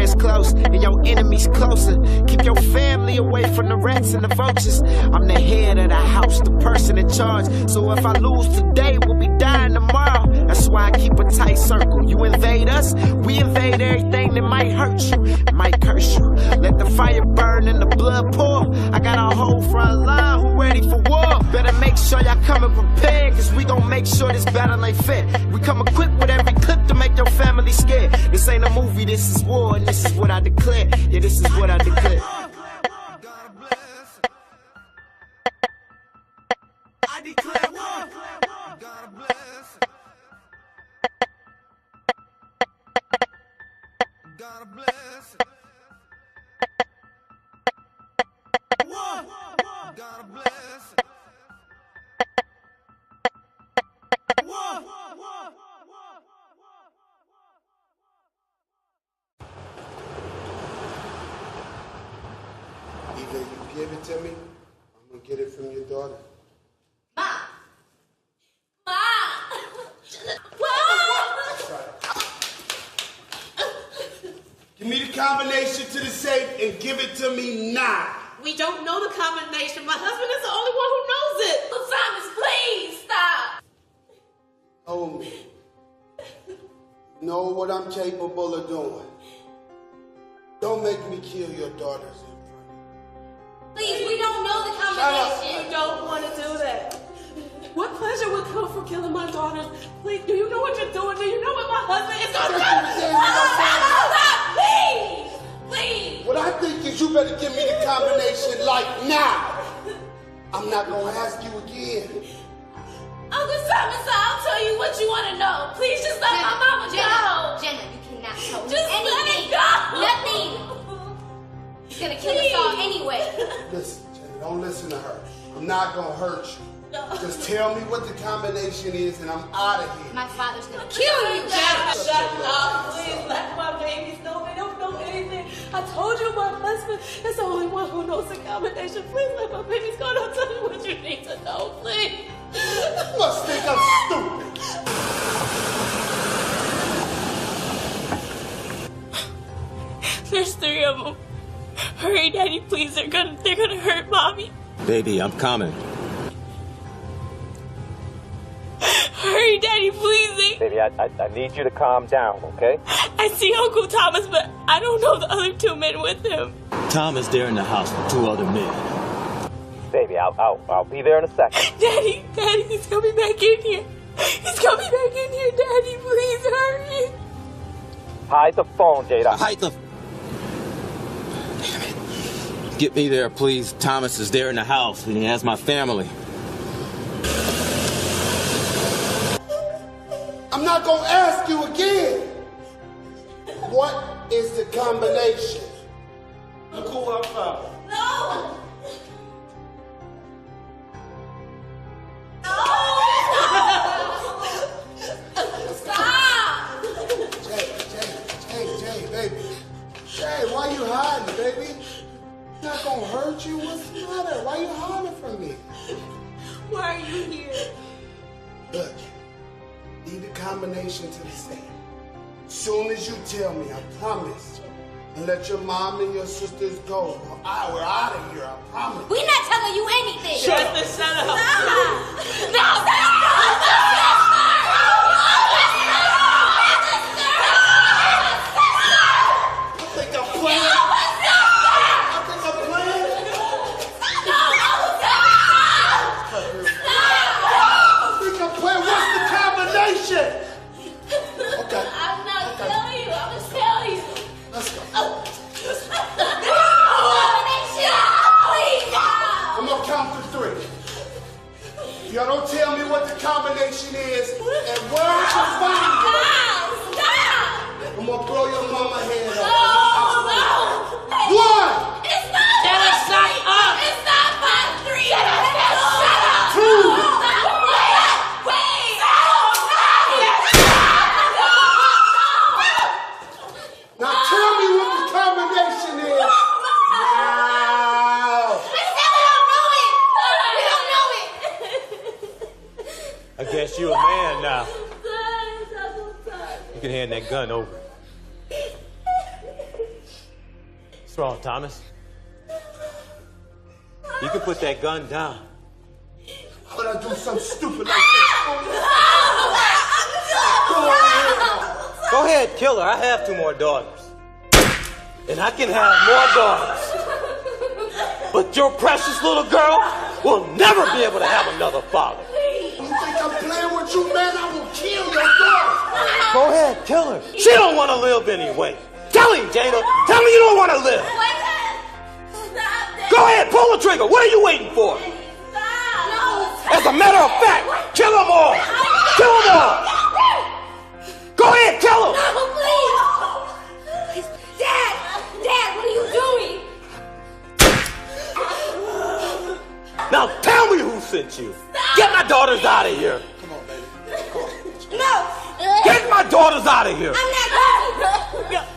friends close and your enemies closer. Keep your family away from the rats and the vultures. I'm the head of the house, the person in charge. So if I lose today, we'll be dying tomorrow. That's why I keep a tight circle. You invade us, we invade everything that might hurt you, might curse you. Let the fire burn and the blood pour. I got a whole front line who ready for war. Better make sure y'all coming prepared, cause we gon' make sure this battle ain't fair. We come equipped with every clip to make your family scared. This ain't a movie, this is war, and this is what I declare. Yeah, this is what I declare. I declare war. God bless. God bless. War. God bless. War. Either you give it to me, I'm gonna get it from your daughter. Ma! Ma! Give me the combination to the safe and give it to me now. We don't know the combination. My husband is the only one who knows it. Thomas, please stop. Hold me. You know what I'm capable of doing. Don't make me kill your daughters in front of you. Please, we don't know the combination. You don't want to do that. What pleasure would come from killing my daughters? Please, do you know what you're doing? Do you know what my husband is going to do? Stop! Please! Please! What I think is you better give me the combination like now. I'm not gonna ask you again. Uncle Thomas, I'll tell you what you want to know. Please just let my mama go. Jenna, you cannot tell me Just anything. let it go. Nothing. He's gonna kill us all anyway. Listen, Jenna, don't listen to her. I'm not gonna hurt you. No. Just tell me what the combination is and I'm out of here. My father's gonna kill you. Shut up. Please let my babies know. They don't know anything. I told you my husband is the only one who knows the combination. Please let my babies go. Don't tell me what you need to know, please. You must think I'm stupid. There's 3 of them. Hurry, Daddy, please. They're gonna hurt Mommy. Baby, I'm coming. Hurry, Daddy, please. Baby, I need you to calm down, okay? I see Uncle Thomas, but I don't know the other 2 men with him. Tom is there in the house with 2 other men. Baby, I'll be there in a second. Daddy, he's coming back in here. He's coming back in here, Daddy. Please hurry. Hide the phone, Jada. Hide the... Damn it. Get me there, please. Thomas is there in the house and he has my family. I'm not gonna ask you again. What is the combination? Look who I found. No! Stop! Jay, baby. Jay, why you hiding, baby? Not gonna hurt you? What's the matter? Why you hiding from me? Why are you here? Look, need the combination to the safe. Soon as you tell me, I promise. And let your mom and your sisters go. We're out of here, I promise. We're not telling you anything. Shut up. Stop. No, I think I'm playing. I think I'm playing. I think I'm playing. What's the combination? Okay. I'm not telling you. I'm just telling you. Let's go. I'm gonna count to 3. If y'all don't tell me what the combination is and where I can find it, Stop! I'm gonna blow your mama head No! off. 1, It's not. Shut up! It's not 5, 3. Shut up! 2. Wait! Now tell me what the combination is. Now. I guess you a man now. You can hand that gun over. What's wrong, Thomas? You can put that gun down. How would I do something stupid like this? Go ahead, kill her. I have 2 more daughters. And I can have more daughters. But your precious little girl will never be able to have another father. You think I'm playing with you, man? I will kill your daughter. Go ahead, kill her. She don't want to live anyway. Tell him, Jada. Tell me you don't want to live. Go ahead, pull the trigger. What are you waiting for? As a matter of fact, kill them all. Kill them all. Go ahead, kill them. No, please. Dad, what are you doing? Now tell me who sent you. Get my daughters out of here. Come on, baby. No. Get my daughters out of here. I'm not going.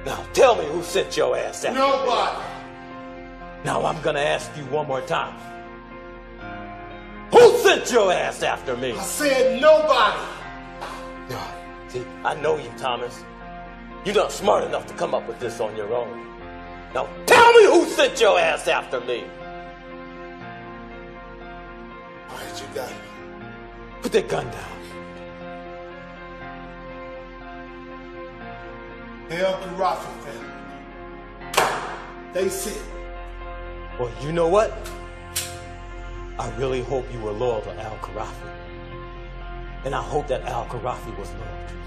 Now tell me who sent your ass out. Nobody. Now I'm gonna ask you one more time. Who sent your ass after me? I said nobody. See, I know you, Thomas. You're not smart enough to come up with this on your own. Now tell me who sent your ass after me. All right, you got it. Put that gun down. The El Kharafi family. They said. Well, you know what? I really hope you were loyal to Al Kharafi. And I hope that Al Kharafi was loyal to you.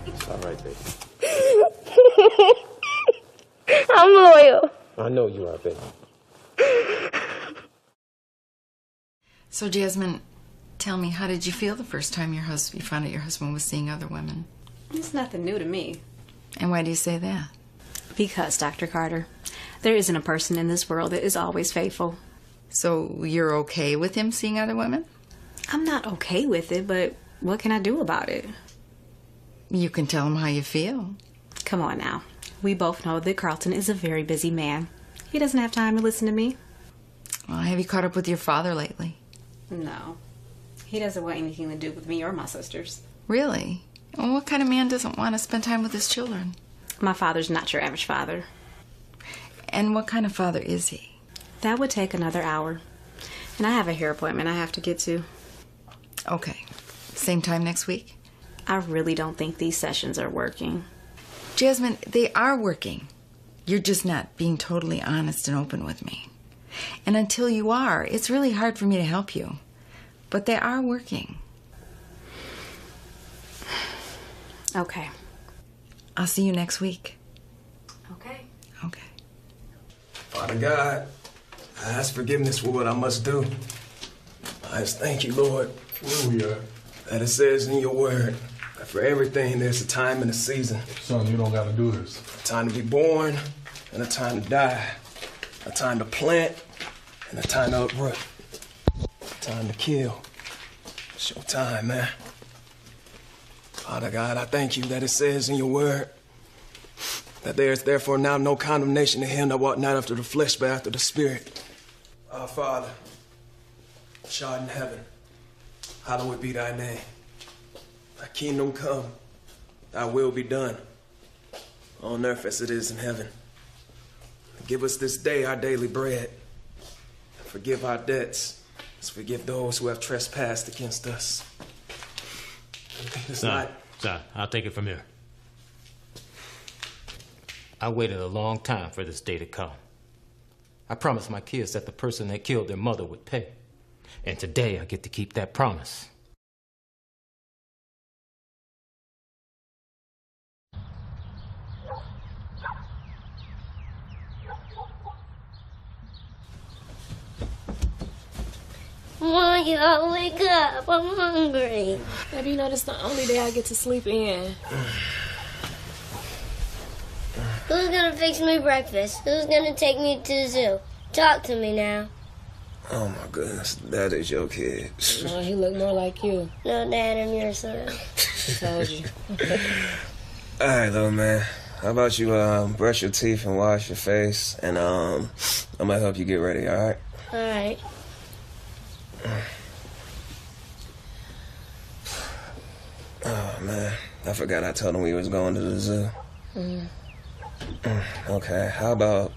It's all right, baby. I'm loyal. I know you are, baby. So, Jasmine, tell me, how did you feel the first time you found out your husband was seeing other women? It's nothing new to me. And why do you say that? Because, Dr. Carter, there isn't a person in this world that is always faithful. So you're okay with him seeing other women? I'm not okay with it, but what can I do about it? You can tell him how you feel. Come on now. We both know that Carlton is a very busy man. He doesn't have time to listen to me. Well, have you caught up with your father lately? No. He doesn't want anything to do with me or my sisters. Really? Well, what kind of man doesn't want to spend time with his children? My father's not your average father. And what kind of father is he? That would take another hour. And I have a hair appointment I have to get to. Okay. Same time next week? I really don't think these sessions are working. Jasmine, they are working. You're just not being totally honest and open with me. And until you are, it's really hard for me to help you. But they are working. Okay. I'll see you next week. Okay. Okay. Father God, I ask forgiveness for what I must do. I just thank you, Lord, Where we at? that it says in your word that for everything there's a time and a season. Son, you don't gotta do this. A time to be born and a time to die. A time to plant and a time to uproot. A time to kill. It's your time, man. Father God, I thank you that it says in your word that there is therefore now no condemnation to him that walk not after the flesh but after the spirit. Our Father, which art in heaven, hallowed be thy name. Thy kingdom come, thy will be done, on earth as it is in heaven. Give us this day our daily bread, and forgive our debts, as we forgive those who have trespassed against us. It's not. Son, I'll take it from here. I waited a long time for this day to come. I promised my kids that the person that killed their mother would pay. And today I get to keep that promise. Why y'all wake up? I'm hungry. Baby, you know this is the only day I get to sleep in. Who's gonna fix me breakfast? Who's gonna take me to the zoo? Talk to me now. Oh my goodness, that is your kid. No, he look more like you. No, Dad, I'm your son. Told you. All right, little man. How about you brush your teeth and wash your face, and I'm gonna help you get ready. All right. All right. Oh man, I forgot I told him we was going to the zoo. Okay, how about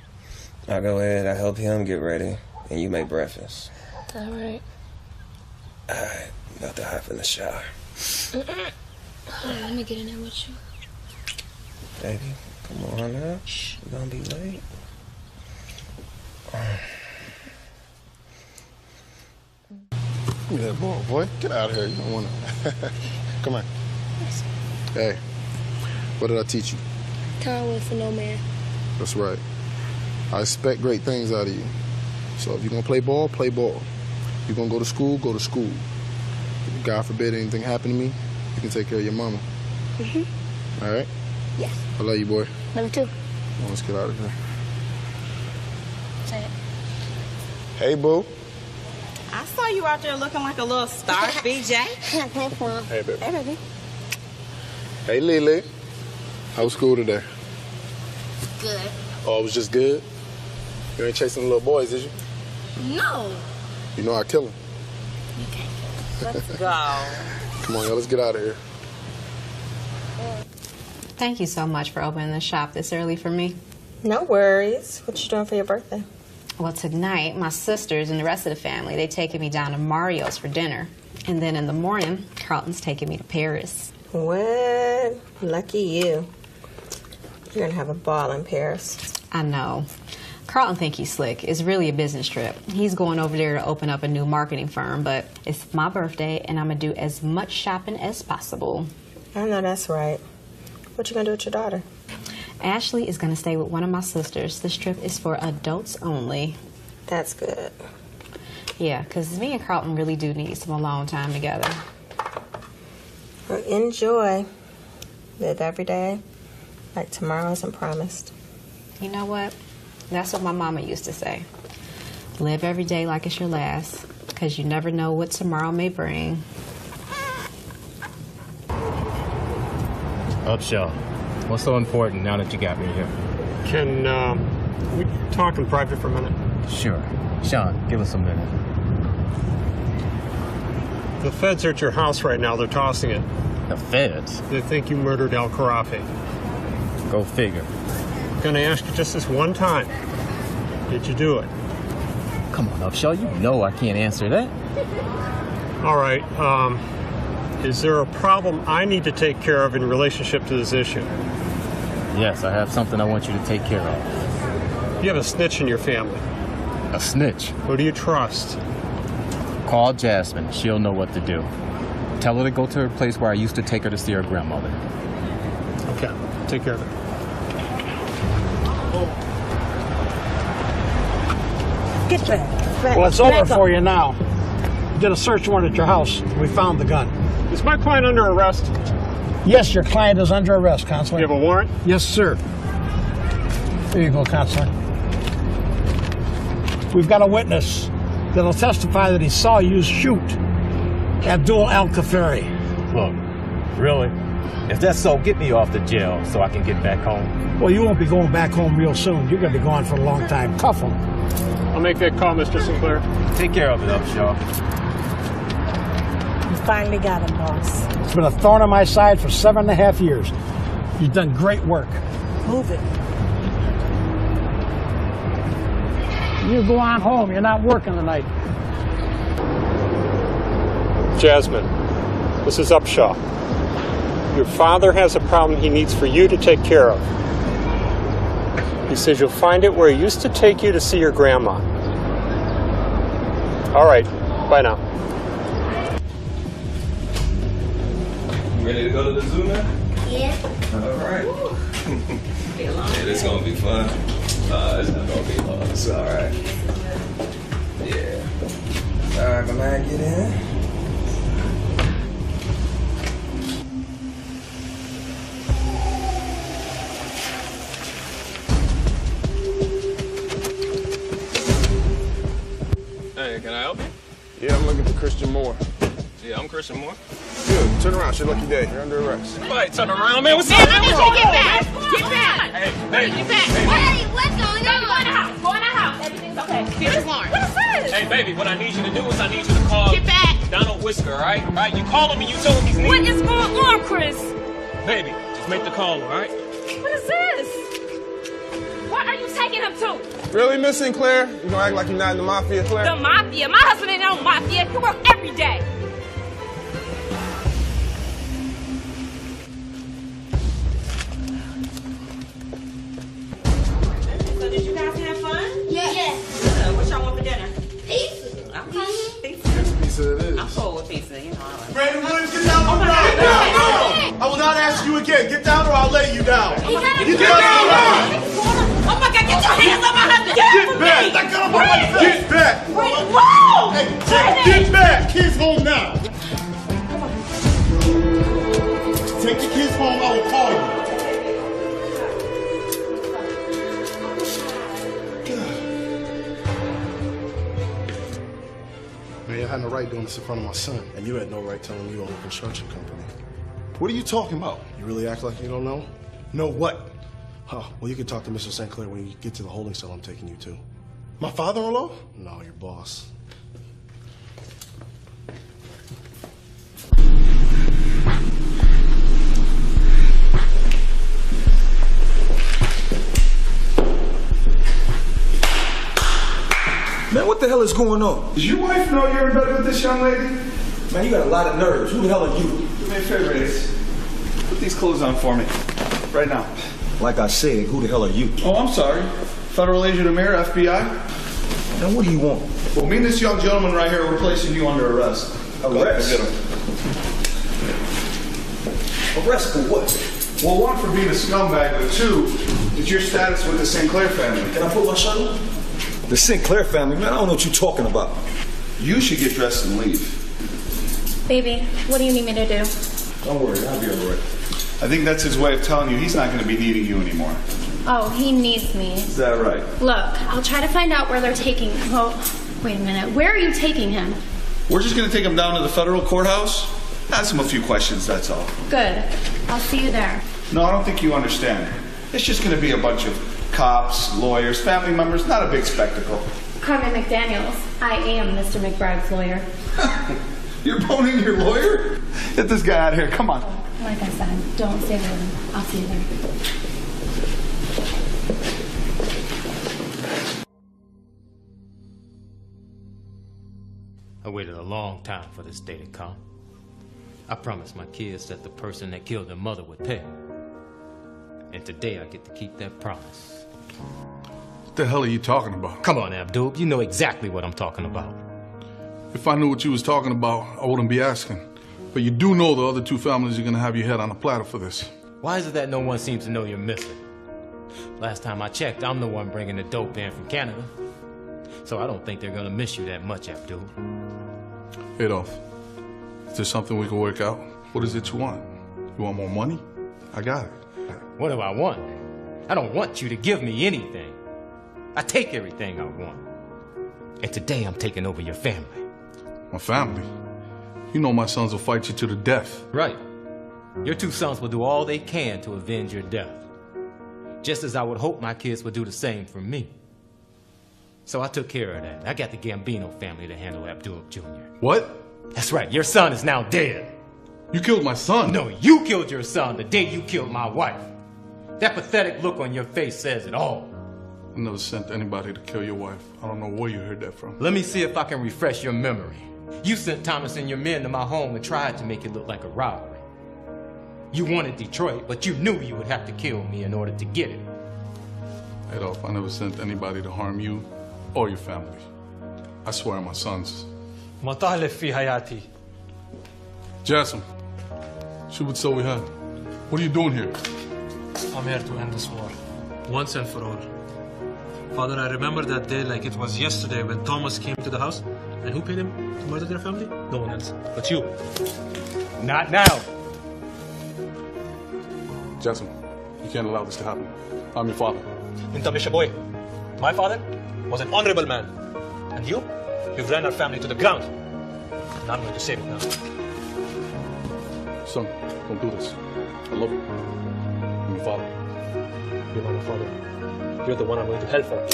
I go ahead, I help him get ready, and you make breakfast. All right. All right, about to hop in the shower. Hold on, let me get in there with you. Baby, come on now. We're gonna be late. Give me that ball, boy. Get out of here. You don't want to. Come on. Hey, what did I teach you? Time wait for no man. That's right. I expect great things out of you. So if you're going to play ball, play ball. If you're going to go to school, go to school. If God forbid anything happen to me, you can take care of your mama. Mm-hmm. All right? Yes. I love you, boy. Love you too. Well, let's get out of here. Say it. Hey, boo. I saw you out there looking like a little star, BJ. Hey, baby. Hey, baby. Hey, Lily. How was school today? Good. Oh, it was just good? You ain't chasing the little boys, did you? No. You know I kill them. Okay. Let's go. Come on, y'all. Let's get out of here. Thank you so much for opening the shop this early for me. No worries. What you doing for your birthday? Well, tonight, my sisters and the rest of the family, they taking me down to Mario's for dinner. And then in the morning, Carlton's taking me to Paris. What? Lucky you. You're gonna have a ball in Paris. I know. Carlton think he's slick. It's really a business trip. He's going over there to open up a new marketing firm, but it's my birthday, and I'm gonna do as much shopping as possible. I know that's right. What you gonna do with your daughter? Ashley is gonna stay with one of my sisters. This trip is for adults only. That's good. Yeah, because me and Carlton really do need some alone time together. Well, enjoy. Live every day like tomorrow isn't promised. You know what? That's what my mama used to say. Live every day like it's your last, because you never know what tomorrow may bring. Upshaw, what's so important now that you got me here? Can we talk in private for a minute? Sure. Sean, give us a minute. The feds are at your house right now. They're tossing it. The feds? They think you murdered Al Kharafi. Go figure. I'm going to ask you just this one time. Did you do it? Come on, Upshaw, you know I can't answer that. All right. Is there a problem I need to take care of in relationship to this issue? Yes, I have something I want you to take care of. You have a snitch in your family. A snitch? Who do you trust? Call Jasmine. She'll know what to do. Tell her to go to her place where I used to take her to see her grandmother. Okay. Take care of it. Get back. Well, it's over for you now. We did a search warrant at your house. We found the gun. Is my client under arrest? Yes, your client is under arrest, Counselor. You have a warrant? Yes, sir. There you go, Counselor. We've got a witness that'll testify that he saw you shoot Abdul Al-Kafari. Look, really? If that's so, get me off the jail so I can get back home. Well, you won't be going back home real soon. You're going to be gone for a long time. Cuff him. I'll make that call, Mr. Sinclair. Take care of it, Upshaw. You finally got him, boss. It's been a thorn on my side for 7.5 years. You've done great work. Move it. You go on home. You're not working tonight. Jasmine, this is Upshaw. Your father has a problem he needs for you to take care of. He says you'll find it where he used to take you to see your grandma. All right, bye now. You ready to go to the zoo now? Yeah. All right. Yeah, this is gonna be fun. It's not gonna be long. It's all right. Yeah. All right, my man, get in. Hey, can I help you? Yeah, I'm looking for Christian Moore. Yeah, I'm Christian Moore. Good. Turn around. It's your lucky day. You're under arrest. Somebody turn around, man. What's Man, I need you to up? get back. Get back. Hey, baby. Get back. Hey, what's going on? Go in the house. Go in the house. Everything's okay. This is Lauren. What is this? Hey, baby, what I need you to do is I need you to call Get back. Donald Whisker, all right? All right, you call him and you tell him he's needed. What is going on, Chris? Baby, just make the call, all right? What is this? Where are you taking him to? Really, Miss Sinclair? You gonna act like you're not in the mafia, Claire? The mafia. My husband ain't no mafia. He works every day. So did you guys have fun? Yes. What y'all want for dinner? Pizza. Okay. Pizza. Pizza it is. I'm cool with pizza, you know. I like Brandon Williams, get down from the ground. I will not ask you again. Get down or I'll lay you down. Get down from the ground. Oh my God! Get your hands on my husband! Get Get back. That gun up on my face. Get back. Whoa! Hey, get back. Kids home now. Take the kids home. I will call you. Man, you had no right doing this in front of my son. And you had no right telling me you own a construction company. What are you talking about? You really act like you don't know? Know what? Oh, well, you can talk to Mr. St. Clair when you get to the holding cell I'm taking you to. My father-in-law? No, your boss. Man, what the hell is going on? Does your wife know you're in bed with this young lady? Man, you got a lot of nerves. Who the hell are you? Do me a favor, Ace. Put these clothes on for me. Right now. Like I said, who the hell are you? Oh, I'm sorry. Federal Agent Amir, FBI. Now, what do you want? Well, me and this young gentleman right here, we're placing you under arrest. Arrest? Get him. Arrest for what? Well, one, for being a scumbag, but two, is your status with the St. Clair family. Can I put my shirt on? The St. Clair family? Man, I don't know what you're talking about. You should get dressed and leave. Baby, what do you need me to do? Don't worry, I'll be all right. I think that's his way of telling you he's not going to be needing you anymore. Oh, he needs me. Is that right? Look, I'll try to find out where they're taking. Well, wait a minute. Where are you taking him? We're just going to take him down to the federal courthouse. Ask him a few questions, that's all. Good. I'll see you there. No, I don't think you understand. It's just going to be a bunch of cops, lawyers, family members, not a big spectacle. Carmen McDaniels. I am Mr. McBride's lawyer. You're boning your lawyer? Get this guy out of here, come on. Like I said, don't say anything. I'll see you there. I waited a long time for this day to come. I promised my kids that the person that killed their mother would pay. And today I get to keep that promise. What the hell are you talking about? Come on, Abdul. You know exactly what I'm talking about. If I knew what you was talking about, I wouldn't be asking. But you do know the other two families are gonna have your head on a platter for this. Why is it that no one seems to know you're missing? Last time I checked, I'm the one bringing the dope in from Canada. So I don't think they're gonna miss you that much, Abdul. Adolf, is there something we can work out? What is it you want? You want more money? I got it. What do I want? I don't want you to give me anything. I take everything I want. And today I'm taking over your family. My family? You know my sons will fight you to the death. Right. Your two sons will do all they can to avenge your death. Just as I would hope my kids would do the same for me. So I took care of that. I got the Gambino family to handle Abdul Jr. What? That's right, your son is now dead. You killed my son? No, you killed your son the day you killed my wife. That pathetic look on your face says it all. I never sent anybody to kill your wife. I don't know where you heard that from. Let me see if I can refresh your memory. You sent Thomas and your men to my home and tried to make it look like a robbery. You wanted Detroit, but you knew you would have to kill me in order to get it. Adolf, I never sent anybody to harm you or your family. I swear on my sons. مطالب في حياتي. Jasmine, شو بتسوي هاد? What are you doing here? I'm here to end this war, once and for all. Father, I remember that day like it was yesterday when Thomas came to the house. And who paid him to murder their family? No one else, but you. Not now. Jasmine, you can't allow this to happen. I'm your father. Inta Mishaboy. My father was an honorable man. And you've ran our family to the ground. and I'm going to save it now. Son, don't do this. I love you. I'm your father. You're not my father. You're the one I'm going to hell for.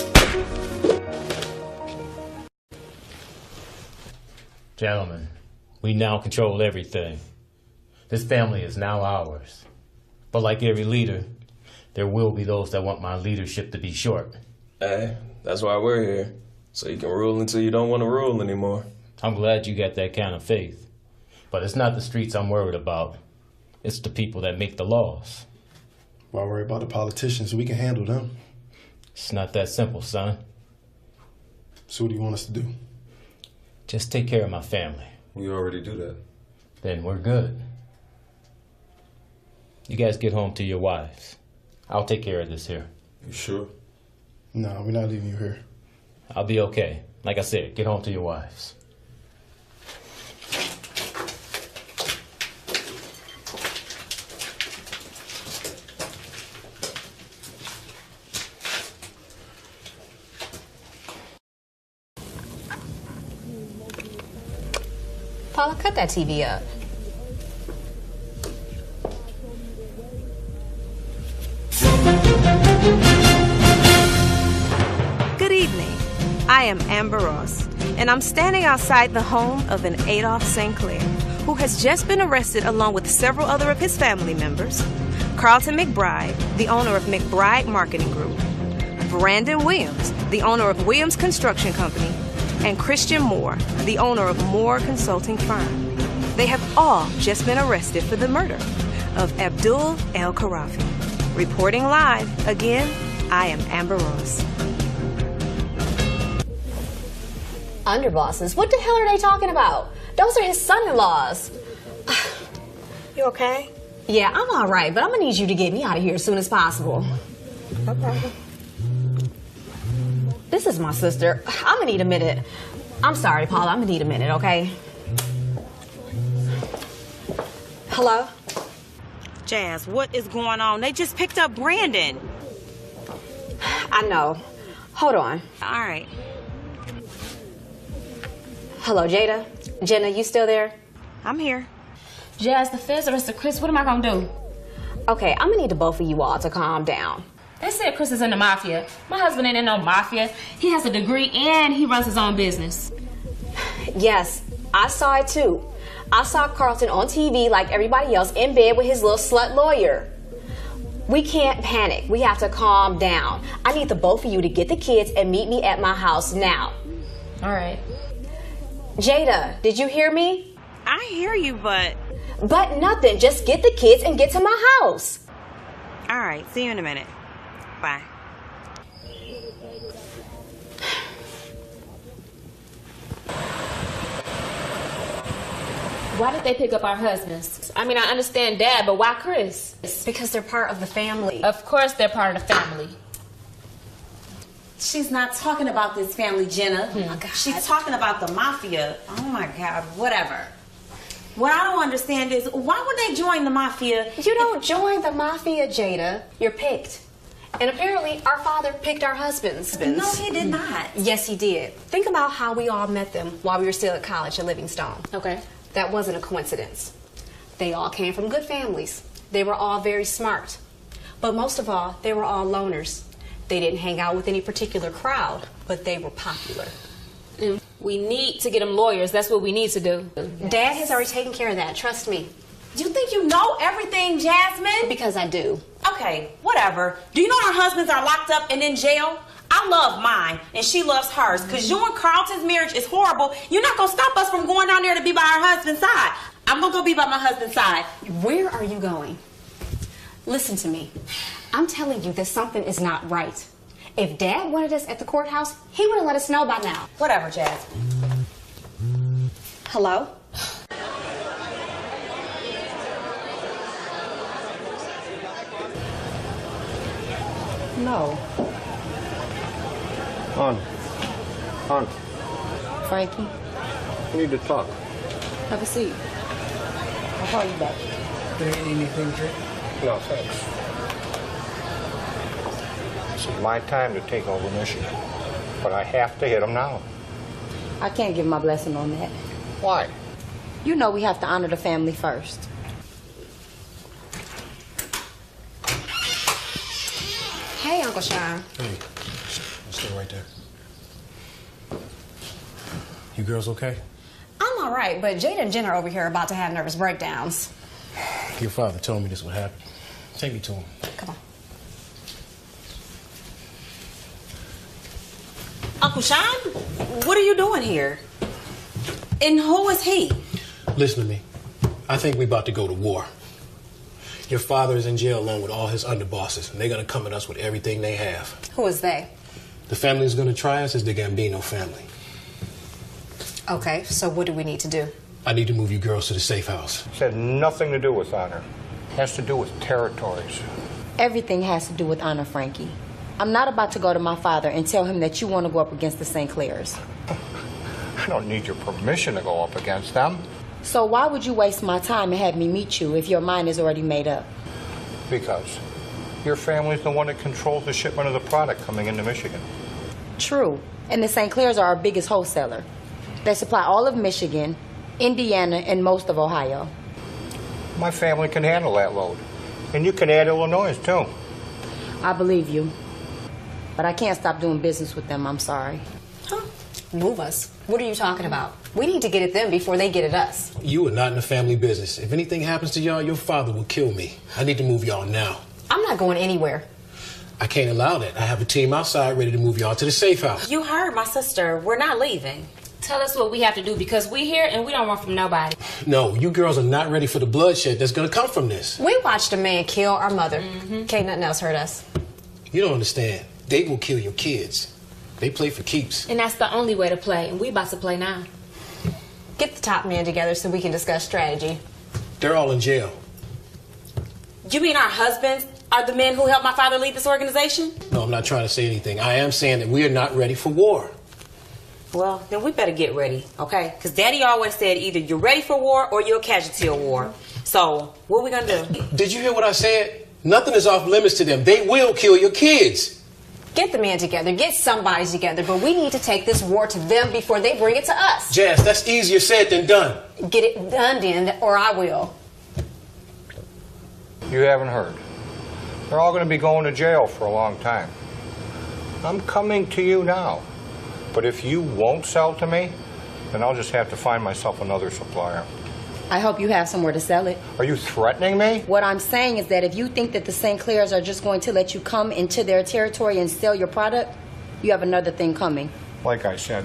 Gentlemen, we now control everything. This family is now ours. But like every leader, there will be those that want my leadership to be short. Hey, that's why we're here. So you can rule until you don't want to rule anymore. I'm glad you got that kind of faith. But it's not the streets I'm worried about. It's the people that make the laws. Why worry about the politicians? We can handle them. It's not that simple, son. So what do you want us to do? Just take care of my family. We already do that. Then we're good. You guys get home to your wives. I'll take care of this here. You sure? No, we're not leaving you here. I'll be okay. Like I said, get home to your wives. Paula, cut that TV up. Good evening. I am Amber Ross, and I'm standing outside the home of an Adolph St. Clair, who has just been arrested along with several other of his family members. Carlton McBride, the owner of McBride Marketing Group. Brandon Williams, the owner of Williams Construction Company. And Christian Moore, the owner of Moore Consulting Firm. They have all just been arrested for the murder of Abdul El Kharafi. Reporting live, again, I am Amber Ross. Underbosses? What the hell are they talking about? Those are his son-in-laws. You okay? Yeah, I'm all right, but I'm gonna need you to get me out of here as soon as possible. No problem. This is my sister. I'm gonna need a minute. I'm sorry, Paula. I'm gonna need a minute, okay? Hello? Jazz, what is going on? They just picked up Brandon. I know. Hold on. All right. Hello, Jada? Jenna, you still there? I'm here. Jazz, the feds arrested Chris. What am I gonna do? Okay, I'm gonna need the both of you all to calm down. They said Chris is in the mafia. My husband ain't in no mafia. He has a degree and he runs his own business. Yes, I saw it too. I saw Carlton on TV like everybody else in bed with his little slut lawyer. We can't panic. We have to calm down. I need the both of you to get the kids and meet me at my house now. All right. Jada, did you hear me? I hear you, but... But nothing. Just get the kids and get to my house. All right, see you in a minute. Bye. Why did they pick up our husbands? I mean, I understand Dad, but why Chris? Because they're part of the family. Of course they're part of the family. She's not talking about this family, Jenna. Oh, She's talking about the mafia. Oh my God, whatever. What I don't understand is why would they join the mafia? You don't join the mafia, Jada. You're picked. And apparently our father picked our husbands. No, he did not. Yes, he did. Think about how we all met them while we were still at college at Livingstone. Okay. That wasn't a coincidence. They all came from good families. They were all very smart. But most of all, they were all loners. They didn't hang out with any particular crowd, but they were popular. And we need to get them lawyers. That's what we need to do. Dad has already taken care of that. Trust me. You think you know everything, Jasmine? Because I do. Okay, whatever. Do you know our husbands are locked up and in jail? I love mine, and she loves hers. Because you and Carlton's marriage is horrible. You're not going to stop us from going down there to be by our husband's side. I'm going to go be by my husband's side. Where are you going? Listen to me. I'm telling you that something is not right. If Dad wanted us at the courthouse, he would have let us know by now. Whatever, Jasmine. Hello? No. On. Frankie, We need to talk. have a seat. I'll call you back. There ain't anything, Jay? No, thanks. This is my time to take over Michigan, but I have to hit them now. I can't give my blessing on that. Why? You know we have to honor the family first. Hey, Uncle Sean. Hey, stay right there. You girls okay? I'm all right, but Jada and Jen are over here about to have nervous breakdowns. Your father told me this would happen. Take me to him. Come on. Uncle Sean, what are you doing here? And who is he? Listen to me. I think we about to go to war. Your father is in jail along with all his underbosses, and they're going to come at us with everything they have. Who is they? The family who's going to try us is the Gambino family. Okay, so what do we need to do? I need to move you girls to the safe house. It's had nothing to do with honor. It has to do with territories. Everything has to do with honor, Frankie. I'm not about to go to my father and tell him that you want to go up against the St. Clairs. I don't need your permission to go up against them. So why would you waste my time and have me meet you if your mind is already made up? Because your family's the one that controls the shipment of the product coming into Michigan. True. And the St. Clairs are our biggest wholesaler. They supply all of Michigan, Indiana, and most of Ohio. My family can handle that load. And you can add Illinois, too. I believe you. But I can't stop doing business with them, I'm sorry. Move us? What are you talking about? We need to get at them before they get at us. You are not in the family business. If anything happens to y'all, your father will kill me. I need to move y'all now. I'm not going anywhere. I can't allow that. I have a team outside ready to move y'all to the safe house. You heard my sister. We're not leaving. Tell us what we have to do because we're here and we don't run from nobody. No, you girls are not ready for the bloodshed that's going to come from this. We watched a man kill our mother. Can't nothing else hurt us. You don't understand. They will kill your kids. They play for keeps. And that's the only way to play, and we about to play now. Get the top men together so we can discuss strategy. They're all in jail. You mean our husbands are the men who helped my father lead this organization? No, I'm not trying to say anything. I am saying that we are not ready for war. Well, then we better get ready, okay? Because Daddy always said either you're ready for war or you're a casualty of war. So, what are we going to do? Did you hear what I said? Nothing is off limits to them. They will kill your kids. Get the men together, get somebody together, but we need to take this war to them before they bring it to us. Jazz, that's easier said than done. Get it done then, or I will. You haven't heard. They're all going to be going to jail for a long time. I'm coming to you now. But if you won't sell to me, then I'll just have to find myself another supplier. I hope you have somewhere to sell it. Are you threatening me? What I'm saying is that if you think that the St. Clairs are just going to let you come into their territory and sell your product, you have another thing coming. Like I said,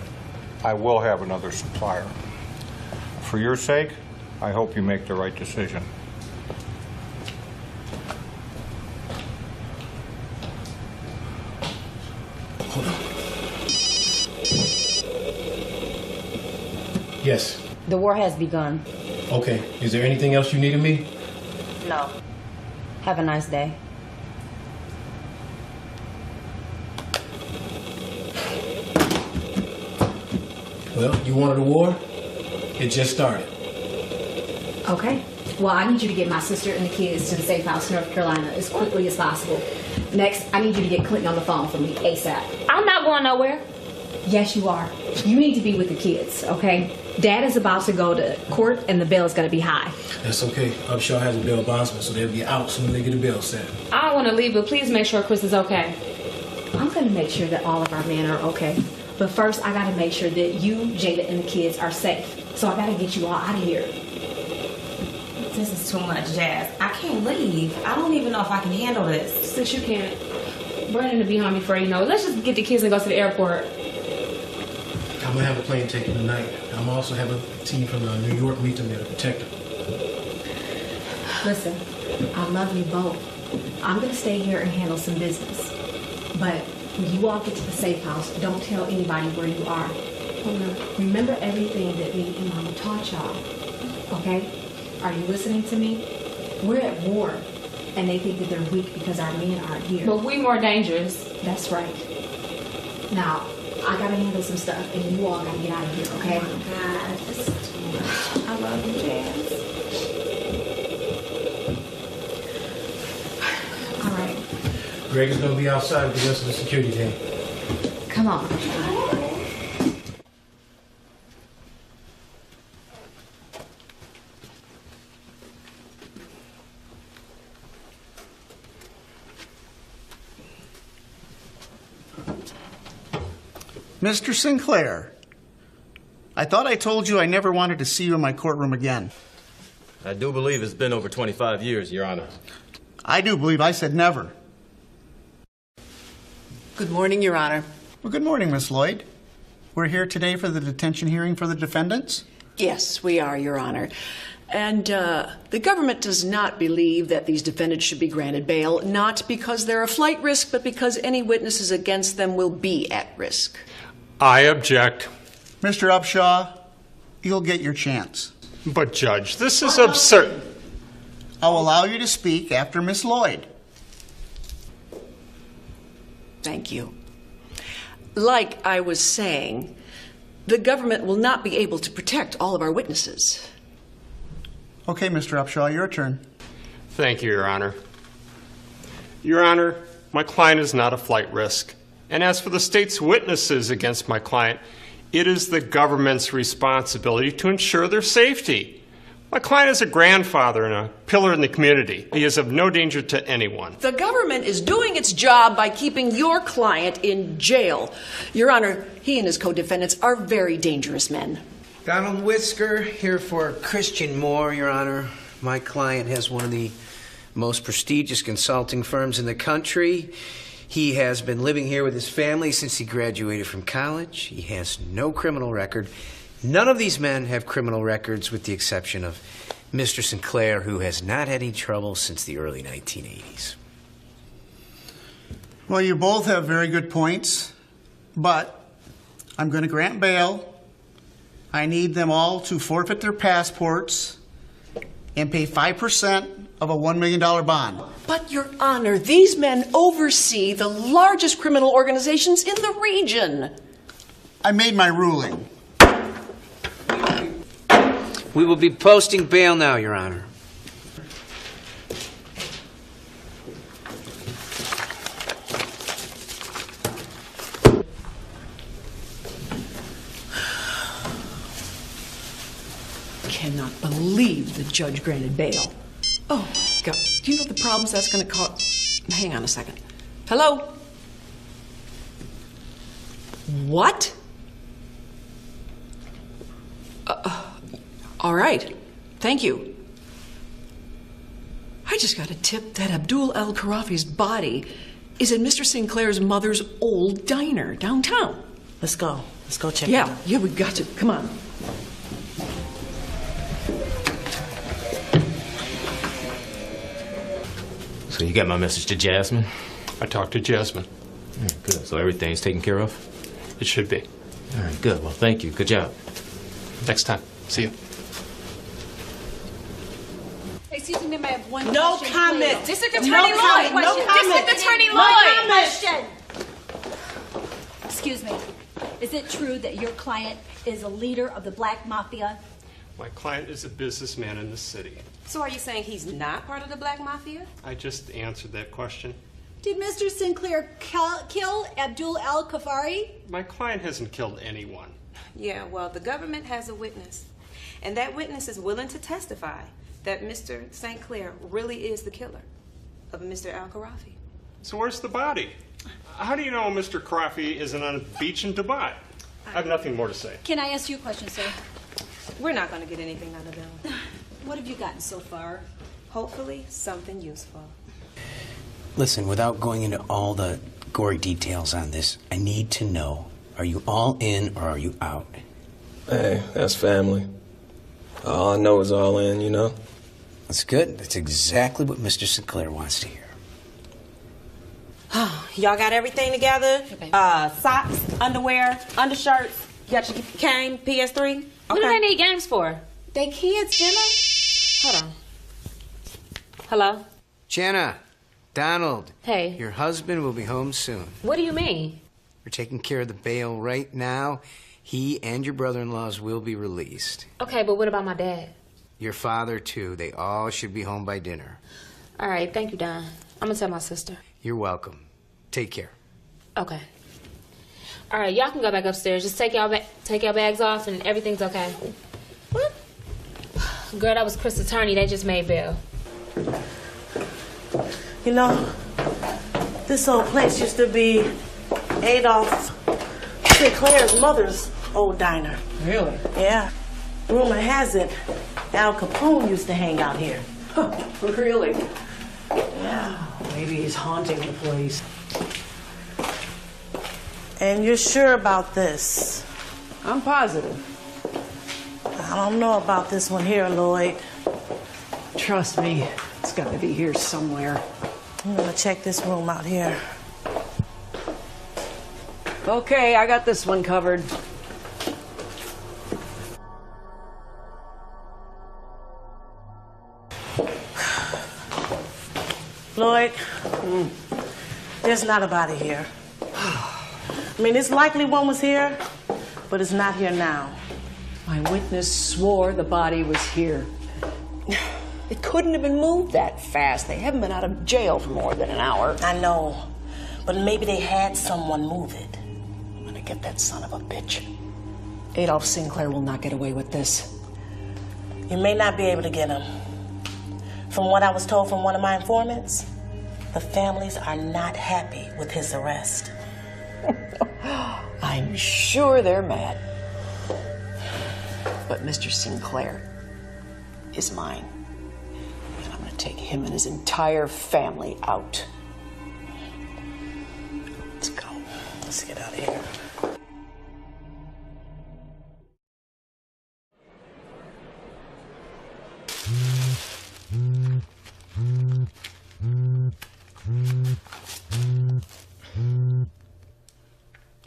I will have another supplier. For your sake, I hope you make the right decision. Hold on. Yes. The war has begun. Okay. Is there anything else you need of me? No. Have a nice day. Well, you wanted a war? It just started. Okay. Well, I need you to get my sister and the kids to the safe house in North Carolina as quickly as possible. Next, I need you to get Clinton on the phone for me ASAP. I'm not going nowhere. Yes, you are. You need to be with the kids, okay? Dad is about to go to court and the bail is going to be high. That's okay. Upshaw has a bail bondsman, so they'll be out soon as they get a bail set. I don't want to leave, but please make sure Chris is okay. I'm going to make sure that all of our men are okay. But first, I got to make sure that you, Jada, and the kids are safe. So I got to get you all out of here. This is too much, Jazz. I can't leave. I don't even know if I can handle this. Since you can't, Brandon will be home before you know. Let's just get the kids and go to the airport. I'm going to have a plane taken tonight. I'm also have a team from New York meet them there to protect them. Listen, I love you both. I'm going to stay here and handle some business. But when you all get to the safe house, don't tell anybody where you are. Remember everything that me and Mama taught y'all, okay? Are you listening to me? We're at war, and they think that they're weak because our men aren't here. But we more dangerous. That's right. Now, I gotta handle some stuff, and you all gotta get out of here, okay? Oh my God, this is too much. I love you, Jazz. All right. Greg is going to be outside with the rest of the security team. Come on. Mr. Sinclair, I thought I told you I never wanted to see you in my courtroom again. I do believe it's been over 25 years, Your Honor. I do believe I said never. Good morning, Your Honor. Well, good morning, Miss Lloyd. We're here today for the detention hearing for the defendants? Yes, we are, Your Honor. And the government does not believe that these defendants should be granted bail, not because they're a flight risk, but because any witnesses against them will be at risk. I object. Mr. Upshaw, you'll get your chance. But, Judge, this is absurd. I'll allow you to speak after Miss Lloyd. Thank you. Like I was saying, the government will not be able to protect all of our witnesses. Okay, Mr. Upshaw, your turn. Thank you, Your Honor. Your Honor, my client is not a flight risk. And as for the state's witnesses against my client, it is the government's responsibility to ensure their safety. My client is a grandfather and a pillar in the community. He is of no danger to anyone. The government is doing its job by keeping your client in jail. Your Honor, he and his co-defendants are very dangerous men. Donald Whisker, here for Christian Moore, Your Honor. My client has one of the most prestigious consulting firms in the country. He has been living here with his family since he graduated from college. He has no criminal record. None of these men have criminal records with the exception of Mr. Sinclair, who has not had any trouble since the early 1980s. Well, you both have very good points, but I'm going to grant bail. I need them all to forfeit their passports and pay 5% of a $1 million bond. But, Your Honor, these men oversee the largest criminal organizations in the region. I made my ruling. We will be posting bail now, Your Honor. Cannot believe the judge granted bail. Oh, God. Do you know the problems that's going to cause? Hang on a second. Hello? What? All right. Thank you. I just got a tip that Abdul Al-Kharafi's body is in Mr. Sinclair's mother's old diner downtown. Let's go. Let's go check it out. Yeah, we got to. Come on. So you got my message to Jasmine? I talked to Jasmine. Good. So everything's taken care of? It should be. All right, good. Well, thank you. Good job. Next time. See you. Excuse me, ma'am, I have one No question, comment. please. District Attorney Lloyd. No comment. District Attorney No Lloyd. question. Excuse me. Is it true that your client is a leader of the Black Mafia? My client is a businessman in the city. So are you saying he's not part of the Black Mafia? I just answered that question. Did Mr. Sinclair kill Abdul Al-Khafari? My client hasn't killed anyone. Yeah, well, the government has a witness. And that witness is willing to testify that Mr. St. Clair really is the killer of Mr. Al-Kharafi. So where's the body? How do you know Mr. Kharafi isn't on a beach in Dubai? I have nothing more to say. Can I ask you a question, sir? We're not going to get anything out of them. What have you gotten so far? Hopefully, something useful. Listen, without going into all the gory details on this, I need to know, are you all in or are you out? Hey, that's family. All I know is all in, you know? That's good. That's exactly what Mr. Sinclair wants to hear. Y'all got everything together? Socks, underwear, undershirts. You got your cane, PS3? Okay. What do they need games for? They kids, Jenna. Hold on. Hello? Jenna, Donald. Hey. Your husband will be home soon. What do you mean? We're taking care of the bail right now. He and your brother-in-laws will be released. Okay, but what about my dad? Your father, too. They all should be home by dinner. All right, thank you, Don. I'm gonna tell my sister. You're welcome. Take care. Okay. All right, y'all can go back upstairs. Just take y'all bags off and everything's okay. What? Girl, that was Chris' attorney. They just made bail. You know, this whole place used to be Adolf Sinclair's mother's old diner. Really? Yeah. Rumor has it, Al Capone used to hang out here. Really? Yeah. Maybe he's haunting the place. And you're sure about this? I'm positive. I don't know about this one here, Lloyd. Trust me, it's got to be here somewhere. I'm gonna check this room out here. Okay, I got this one covered. Lloyd, there's not a body here. I mean, it's likely one was here, but it's not here now. My witness swore the body was here. It couldn't have been moved that fast. They haven't been out of jail for more than an hour. I know, but maybe they had someone move it. I'm gonna get that son of a bitch. Adolph Sinclair will not get away with this. You may not be able to get him. From what I was told from one of my informants, the families are not happy with his arrest. I'm sure they're mad. But Mr. Sinclair is mine. And I'm going to take him and his entire family out. Let's go. Let's get out of here.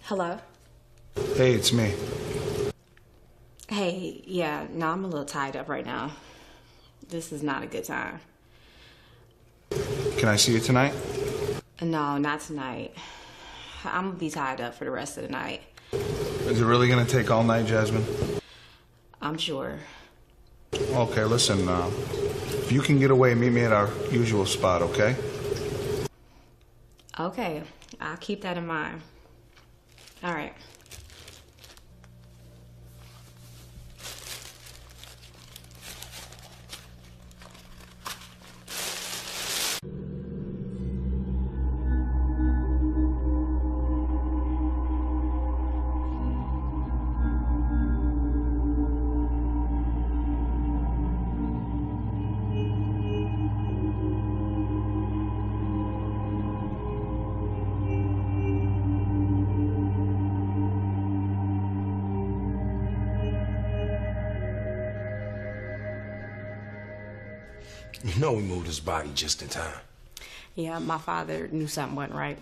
Hello? Hey, it's me. Hey, yeah, no, I'm a little tied up right now. This is not a good time. Can I see you tonight? No, not tonight. I'm gonna be tied up for the rest of the night. Is it really gonna take all night, Jasmine? I'm sure. Okay, listen, if you can get away, meet me at our usual spot, okay? Okay, I'll keep that in mind. All right. You know we moved his body just in time. Yeah, my father knew something wasn't right.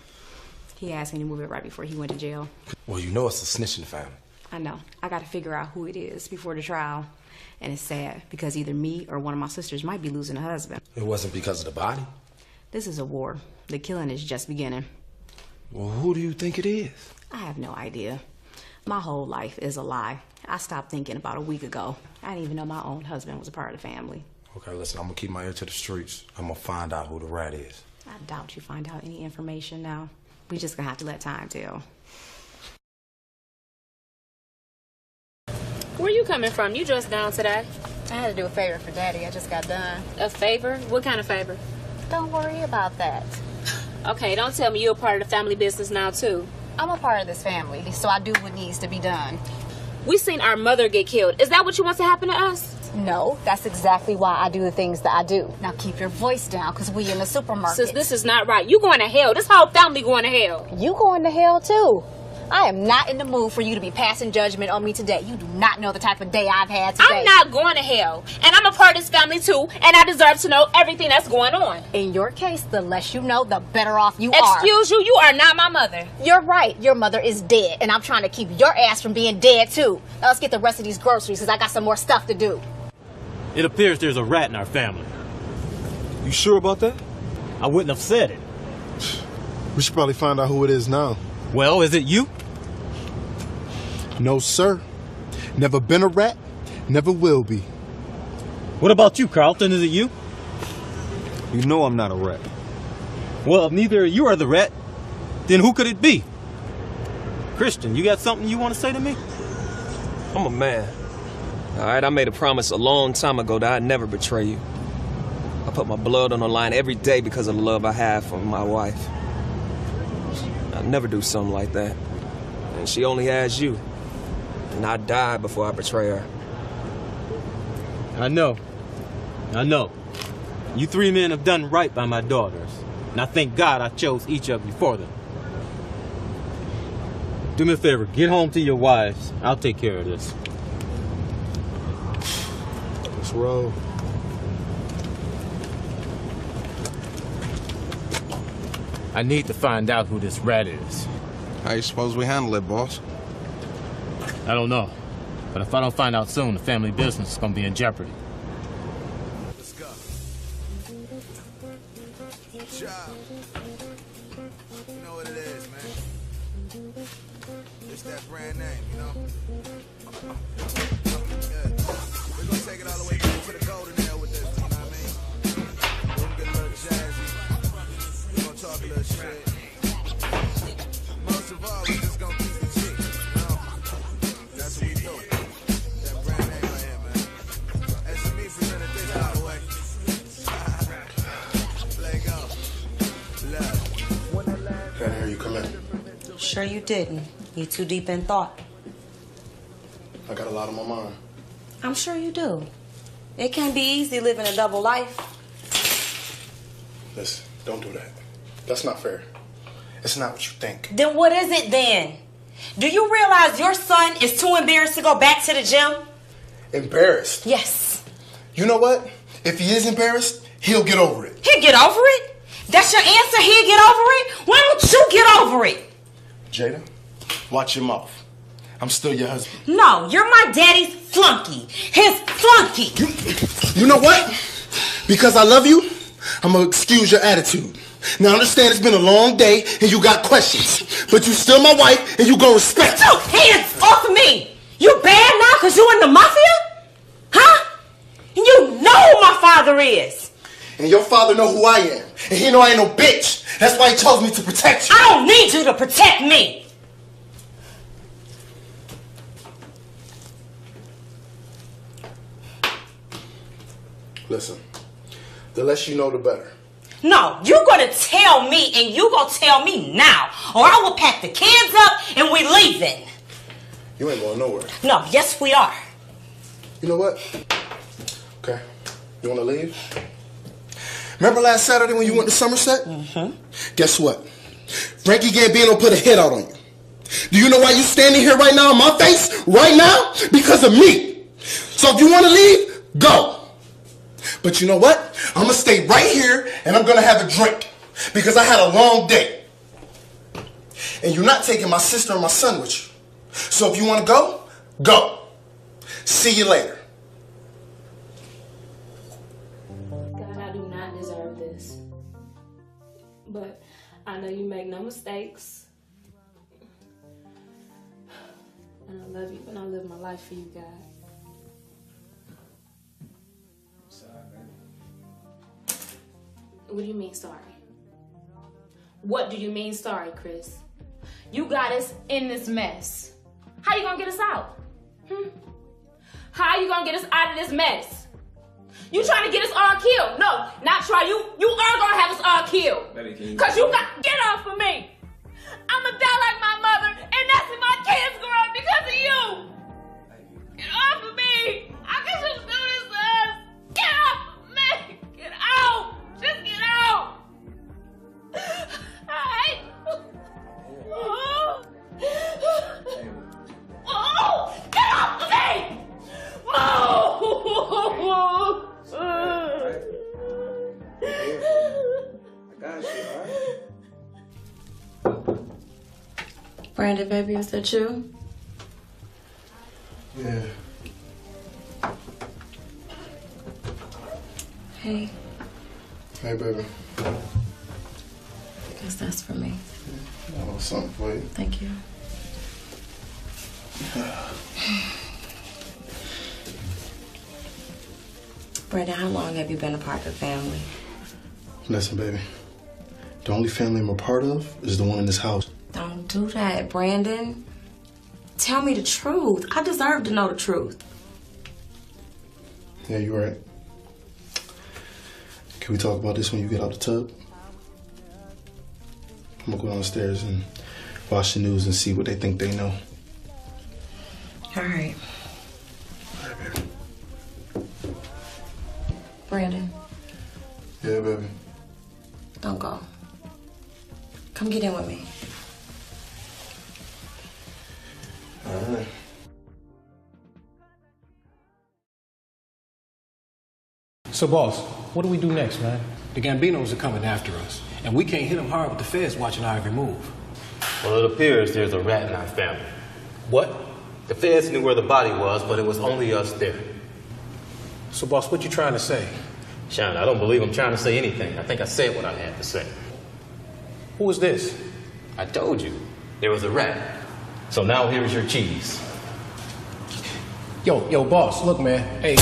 He asked me to move it right before he went to jail. Well, you know it's a snitching family. I know. I got to figure out who it is before the trial. And it's sad because either me or one of my sisters might be losing a husband. It wasn't because of the body? This is a war. The killing is just beginning. Well, who do you think it is? I have no idea. My whole life is a lie. I stopped thinking about a week ago. I didn't even know my own husband was a part of the family. Okay, listen, I'm gonna keep my ear to the streets. I'm gonna find out who the rat is. I doubt you find out any information now. We just gonna have to let time tell. Where you coming from? You dressed down today. I had to do a favor for Daddy. I just got done. A favor? What kind of favor? Don't worry about that. Okay, don't tell me you're a part of the family business now, too. I'm a part of this family, so I do what needs to be done. We seen our mother get killed. Is that what you want to happen to us? No, that's exactly why I do the things that I do. Now keep your voice down, because we in the supermarket. Sis, this is not right. You going to hell. This whole family going to hell. You going to hell, too. I am not in the mood for you to be passing judgment on me today. You do not know the type of day I've had today. I'm not going to hell. And I'm a part of this family, too. And I deserve to know everything that's going on. In your case, the less you know, the better off you are. Excuse you, you are not my mother. You're right. Your mother is dead. And I'm trying to keep your ass from being dead, too. Now let's get the rest of these groceries, because I got some more stuff to do. It appears there's a rat in our family. You sure about that? I wouldn't have said it. We should probably find out who it is now. Well, is it you? No, sir. Never been a rat, never will be. What about you, Carlton? Is it you? You know I'm not a rat. Well, if neither of you are the rat, then who could it be? Christian, you got something you want to say to me? I'm a man. All right, I made a promise a long time ago that I'd never betray you. I put my blood on the line every day because of the love I have for my wife. I'd never do something like that. And she only has you. And I die before I betray her. I know. You three men have done right by my daughters. And I thank God I chose each of you for them. Do me a favor, get home to your wives. I'll take care of this. Let's roll. I need to find out who this rat is. How you suppose we handle it, boss? I don't know. But if I don't find out soon, the family business is gonna be in jeopardy. Let's go. Child. You know what it is, man. It's that brand name, you know? Yeah. We're gonna take it all the way back to the golden era with this, you know what I mean? We're gonna get a little jazzy. We're gonna talk a little shit. Most of all, we're just gonna keep it cheap, you know? That's what we do. That brand name right here, man. That's me presented this all the way. Let go. Love. Can't hear you come in. Sure you didn't. You too deep in thought. I got a lot on my mind. I'm sure you do. It can't be easy living a double life. Listen, don't do that. That's not fair. It's not what you think. Then what is it then? Do you realize your son is too embarrassed to go back to the gym? Embarrassed? Yes. You know what? If he is embarrassed, he'll get over it. He'll get over it? That's your answer? He'll get over it? Why don't you get over it? Jada, watch your mouth. I'm still your husband. No, you're my daddy's flunky. His flunky. You know what? Because I love you, I'm gonna excuse your attitude. Now I understand it's been a long day and you got questions, but you still my wife and you gonna respect me. Get your hands off of me! You bad now because you in the mafia? Huh? You know who my father is. And your father know who I am, and he know I ain't no bitch. That's why he chose me to protect you. I don't need you to protect me. Listen, the less you know, the better. No, you're gonna tell me, and you gonna tell me now, or I will pack the kids up and we leaving. You ain't going nowhere. No, yes we are. You know what? Okay, you wanna leave? Remember last Saturday when you went to Somerset? Mm-hmm. Guess what? Frankie Gambino put a hit out on you. Do you know why you standing here right now in my face? Right now? Because of me. So if you want to leave, go. But you know what? I'm going to stay right here and I'm going to have a drink. Because I had a long day. And you're not taking my sister and my son with you. So if you want to go, go. See you later. God, I do not deserve this. But I know you make no mistakes. And I love you, and I live my life for you, God. What do you mean sorry? What do you mean sorry, Chris? You got us in this mess. How you gonna get us out? How you gonna get us out of this mess? You trying to get us all killed? No, not try. You are gonna have us all killed. Baby, Cause you got get off of me. I'ma die like my mother, and that's when my kids grow up because of you. Get off of me. I can just do this to us. Get off of me. Get out. Just get out. I hate you. Oh, get off of me. Oh. Brandon, baby, is that you? Yeah. Hey, Hey, baby. I guess that's for me. Oh, something for you. Thank you. Brandon, how long have you been a part of the family? Listen, baby. The only family I'm a part of is the one in this house. Don't do that, Brandon. Tell me the truth. I deserve to know the truth. Yeah, you're right. Can we talk about this when you get out the tub? I'm gonna go downstairs and watch the news and see what they think they know. All right. Brandon, Yeah, baby. don't go. Come get in with me. All right. So, boss, what do we do next, man? The Gambinos are coming after us, and we can't hit them hard with the feds watching our every move. Well, it appears there's a rat in our family. What? The feds knew where the body was, but it was only us there. So, boss, what you trying to say? Sean, I don't believe I'm trying to say anything. I think I said what I had to say. Who is this? I told you, there was a rat. So now here's your cheese. Yo, boss, look, man. Hey.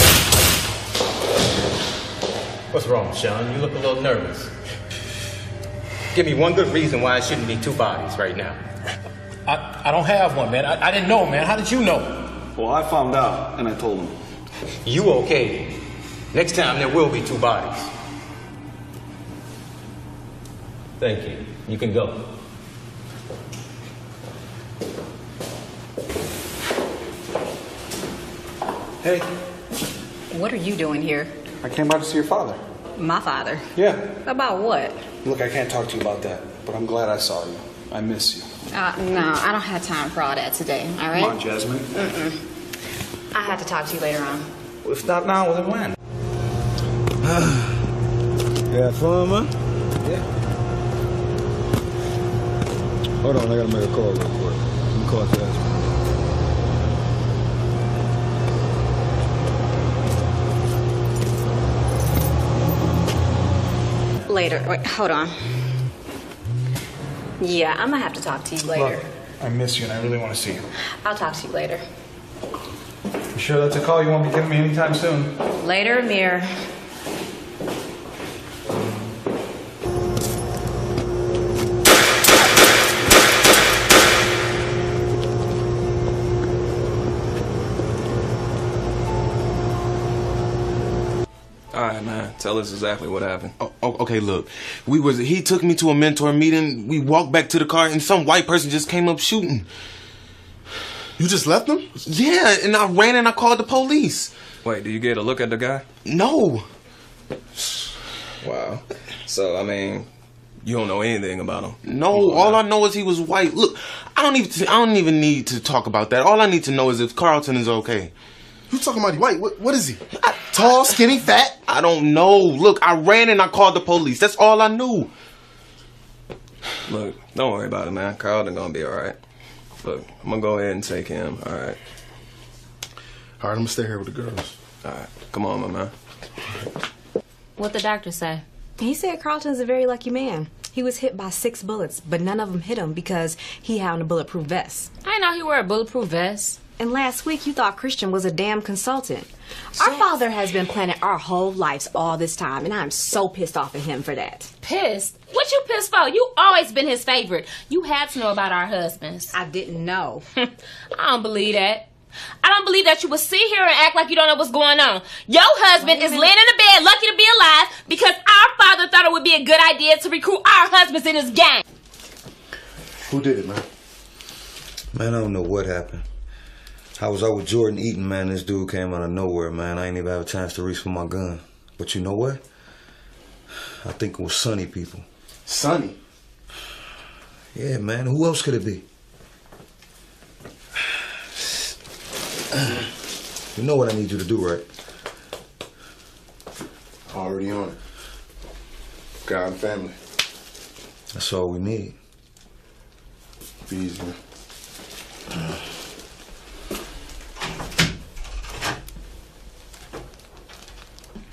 What's wrong, Sean? You look a little nervous. Give me one good reason why it shouldn't be two bodies right now. I don't have one, man. I didn't know, man. How did you know? Well, I found out, and I told him. You okay? Next time there will be two bodies. Thank you. You can go. Hey, What are you doing here? I came by to see your father. My father. Yeah. About what? Look, I can't talk to you about that, but I'm glad I saw you. I miss you. No, I don't have time for all that today, all right? Come on, Jasmine. Mm-mm. I have to talk to you later on. Well, if not now, then when? You had fun, man? Yeah. Hold on, I gotta make a call real quick. Let me call Jasmine. Later. Wait, hold on. Yeah, I'm gonna have to talk to you later. Look, I miss you, and I really want to see you. I'll talk to you later. You sure that's a call you won't be giving me anytime soon? Later, Amir. All right, man. Tell us exactly what happened. Okay, look. He took me to a mentor meeting. We walked back to the car and some white person just came up shooting. You just left them? Yeah, and I ran and I called the police. Wait, do you get a look at the guy? No. Wow. So, I mean, you don't know anything about him? No, all I know is he was white. Look, I don't even need to talk about that. All I need to know is if Carlton is okay. You talking about white? What is he? Tall, skinny, fat? I don't know. Look, I ran and I called the police. That's all I knew. Look, don't worry about it, man. Carlton gonna be all right. Look, I'm gonna go ahead and take him, all right? All right, I'm gonna stay here with the girls. All right, come on, my man. What the doctor say? He said Carlton's a very lucky man. He was hit by 6 bullets, but none of them hit him because he had on a bulletproof vest. I didn't know he wore a bulletproof vest. And last week you thought Christian was a damn consultant. Our father has been planning our whole lives all this time, and I'm so pissed off at him for that. Pissed? What you pissed for? You always been his favorite. You had to know about our husbands. I didn't know. I don't believe that. I don't believe that you would sit here and act like you don't know what's going on. Your husband is laying in the bed lucky to be alive because our father thought it would be a good idea to recruit our husbands in his gang. Who did it, man? Man, I don't know what happened. I was out with Jordan eating, man. This dude came out of nowhere, man. I ain't even have a chance to reach for my gun. But you know what? I think it was Sonny people. Sonny? Yeah, man. Who else could it be? You know what I need you to do, right? Already on it. God and family. That's all we need. Be easy, man.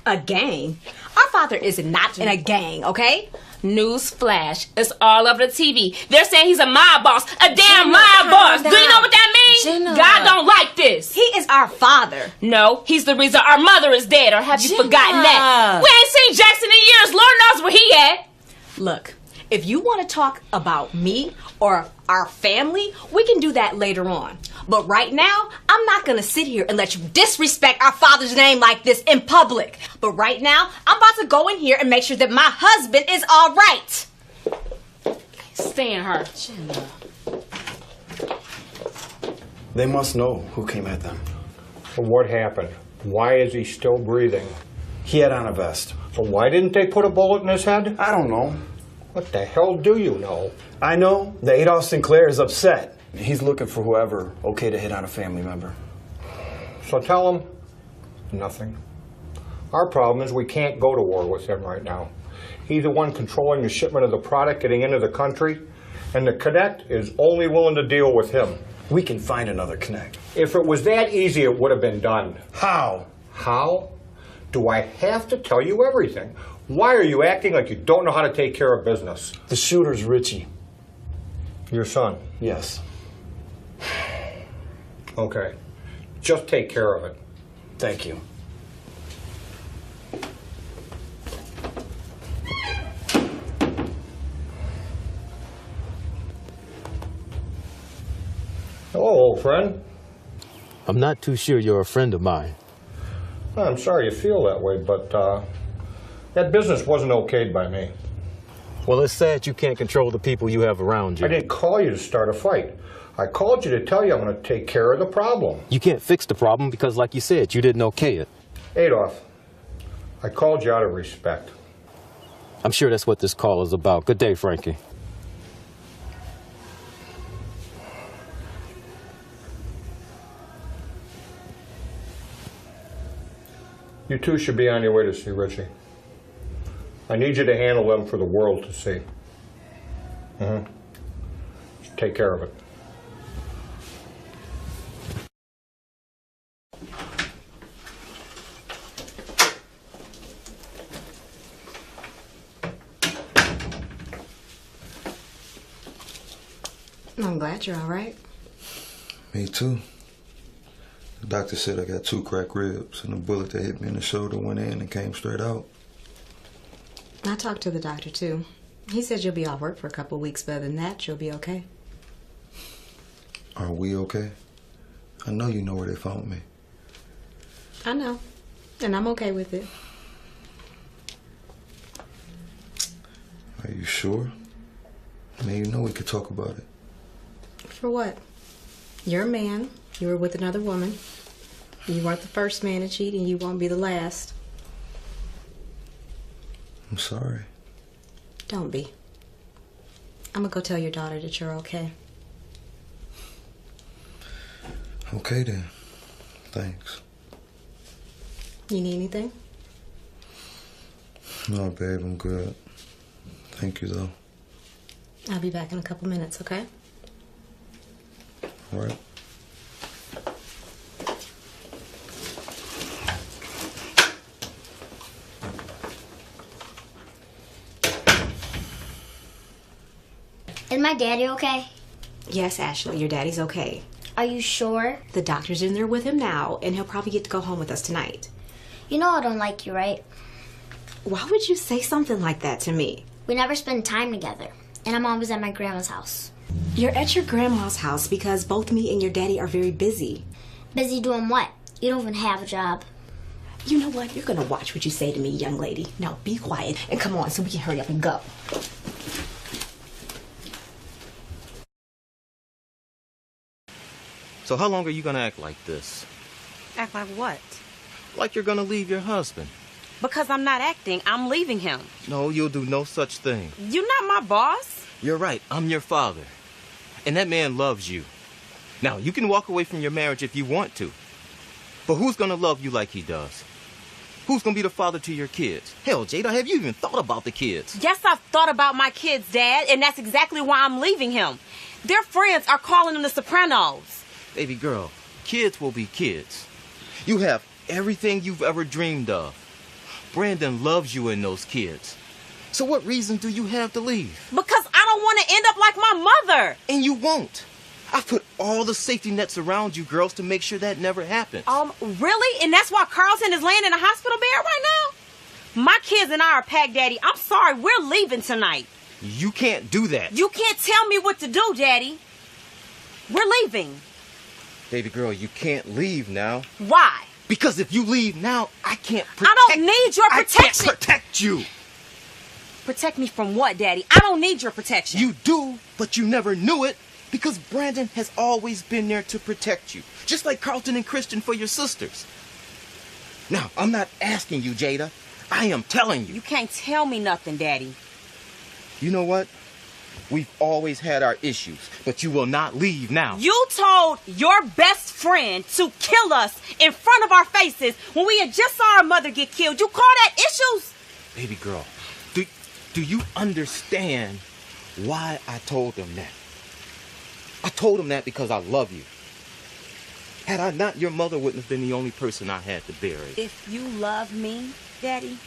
A gang? Our father is not in a gang, okay? News flash. It's all over the TV. They're saying he's a mob boss. A damn mob boss. Do you know what that means? God don't like this. He is our father. No, he's the reason our mother is dead. Or have you forgotten that? We ain't seen Jackson in years. Lord knows where he at. Look, if you want to talk about me or our family, we can do that later on. But right now, I'm not going to sit here and let you disrespect our father's name like this in public. But right now, I'm about to go in here and make sure that my husband is all right. Stand her. They must know who came at them. So what happened? Why is he still breathing? He had on a vest. So why didn't they put a bullet in his head? I don't know. What the hell do you know? I know that Adolph Sinclair is upset. He's looking for whoever okay to hit on a family member. So tell him nothing. Our problem is we can't go to war with him right now. He's the one controlling the shipment of the product getting into the country, and the Connect is only willing to deal with him. We can find another Connect. If it was that easy, it would have been done. How? How? Do I have to tell you everything? Why are you acting like you don't know how to take care of business? The shooter's Richie. Your son? Yes. Okay. Just take care of it. Thank you. Hello, old friend. I'm not too sure you're a friend of mine. I'm sorry you feel that way, but that business wasn't okayed by me. Well, it's sad you can't control the people you have around you. I didn't call you to start a fight. I called you to tell you I'm going to take care of the problem. You can't fix the problem because, like you said, you didn't okay it. Adolph, I called you out of respect. I'm sure that's what this call is about. Good day, Frankie. You two should be on your way to see Richie. I need you to handle them for the world to see. Just take care of it. I'm glad you're all right. Me too. The doctor said I got 2 cracked ribs, and the bullet that hit me in the shoulder went in and came straight out. I talked to the doctor, too. He said you'll be off work for a couple of weeks, but other than that, you'll be okay. Are we okay? I know you know where they found me. I know, and I'm okay with it. Are you sure? I mean, you know we could talk about it. For what? You're a man. You were with another woman. You weren't the first man to cheat, and you won't be the last. I'm sorry. Don't be. I'm gonna go tell your daughter that you're okay. Okay then. Thanks. You need anything? No, babe, I'm good. Thank you, though. I'll be back in a couple minutes, okay? All right. Is my daddy okay? Yes, Ashley, your daddy's okay. Are you sure? The doctor's in there with him now, and he'll probably get to go home with us tonight. You know I don't like you, right? Why would you say something like that to me? We never spend time together, and I'm always at my grandma's house. You're at your grandma's house because both me and your daddy are very busy. Busy doing what? You don't even have a job. You know what? You're gonna watch what you say to me, young lady. Now be quiet and come on so we can hurry up and go. So how long are you gonna act like this? Act like what? Like you're gonna leave your husband. Because I'm not acting, I'm leaving him. No, you'll do no such thing. You're not my boss. You're right, I'm your father. And that man loves you. Now, you can walk away from your marriage if you want to. But who's gonna love you like he does? Who's gonna be the father to your kids? Hell, Jada, have you even thought about the kids? Yes, I've thought about my kids, Dad, and that's exactly why I'm leaving him. Their friends are calling them the Sopranos. Baby girl, kids will be kids. You have everything you've ever dreamed of. Brandon loves you and those kids. So what reason do you have to leave? Because I don't want to end up like my mother. And you won't. I've put all the safety nets around you girls to make sure that never happens. Really? And that's why Carlton is laying in a hospital bed right now? My kids and I are packed, Daddy. I'm sorry, we're leaving tonight. You can't do that. You can't tell me what to do, Daddy. We're leaving. Baby girl, you can't leave now. Why? Because if you leave now, I can't protect I don't need your protection. I can't protect you. Protect me from what, Daddy? I don't need your protection. You do, but you never knew it. Because Brandon has always been there to protect you, just like Carlton and Christian for your sisters. Now, I'm not asking you, Jada. I am telling you. You can't tell me nothing, Daddy. You know what? We've always had our issues, but you will not leave now. You told your best friend to kill us in front of our faces when we had just saw our mother get killed. You call that issues? Baby girl, do you understand why I told them that? I told them that because I love you. Had I not, your mother wouldn't have been the only person I had to bury. If you love me, Daddy,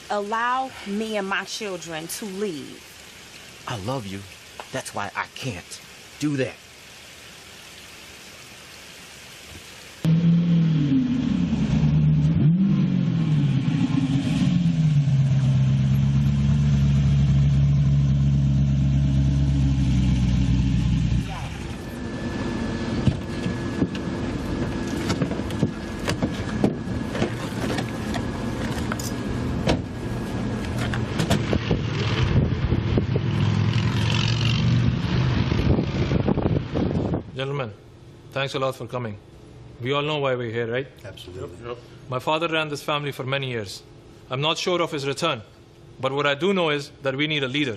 allow me and my children to leave. I love you. That's why I can't do that. Gentlemen, thanks a lot for coming. We all know why we're here, right? Absolutely. Yep. My father ran this family for many years. I'm not sure of his return, but what I do know is that we need a leader.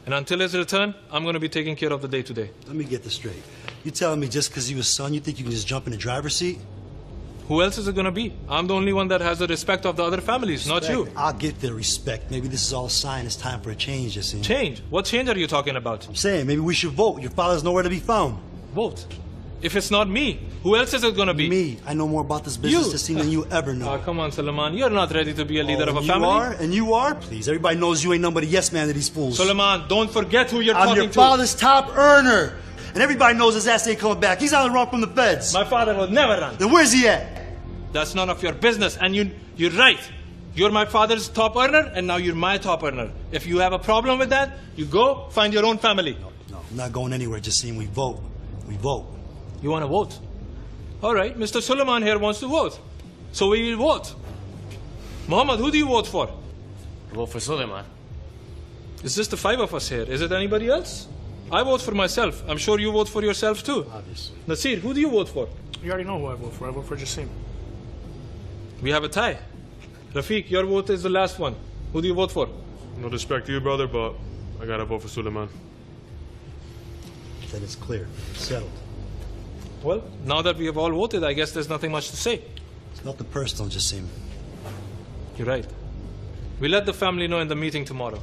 And until his return, I'm going to be taking care of the day-to-day. Let me get this straight. You telling me just because you're his son, you think you can just jump in the driver's seat? Who else is it going to be? I'm the only one that has the respect of the other families, not you. I'll get the respect. Maybe this is all a sign it's time for a change, Yassine. Change? What change are you talking about? I'm saying maybe we should vote. Your father's nowhere to be found. Vote? If it's not me, who else is it going to be? Me. I know more about this business, Yassine, than you ever know. Oh, come on, Suleiman. You're not ready to be a leader of a family. You are? And you are? Please, everybody knows you ain't nothing but a yes man to these fools. Suleiman, don't forget who you're I'm talking to. your father's top earner. And everybody knows his ass ain't coming back. He's on the run from the feds. My father will never run. Then where's he at? That's none of your business. And you're right. You're my father's top earner, and now you're my top earner. If you have a problem with that, you go find your own family. No, I'm not going anywhere, Yassine. We vote. We vote. You want to vote? All right, Mr. Suleiman here wants to vote. So we will vote. Muhammad, who do you vote for? I vote for Suleiman. It's just the five of us here. Is it anybody else? I vote for myself. I'm sure you vote for yourself too. Obviously. Nasir, who do you vote for? You already know who I vote for. I vote for Jassim. We have a tie. Rafiq, your vote is the last one. Who do you vote for? No disrespect to you, brother, but I gotta vote for Suleiman. Then it's clear. It's settled. Well, now that we have all voted, I guess there's nothing much to say. It's nothing personal, Jassim. You're right. We'll let the family know in the meeting tomorrow.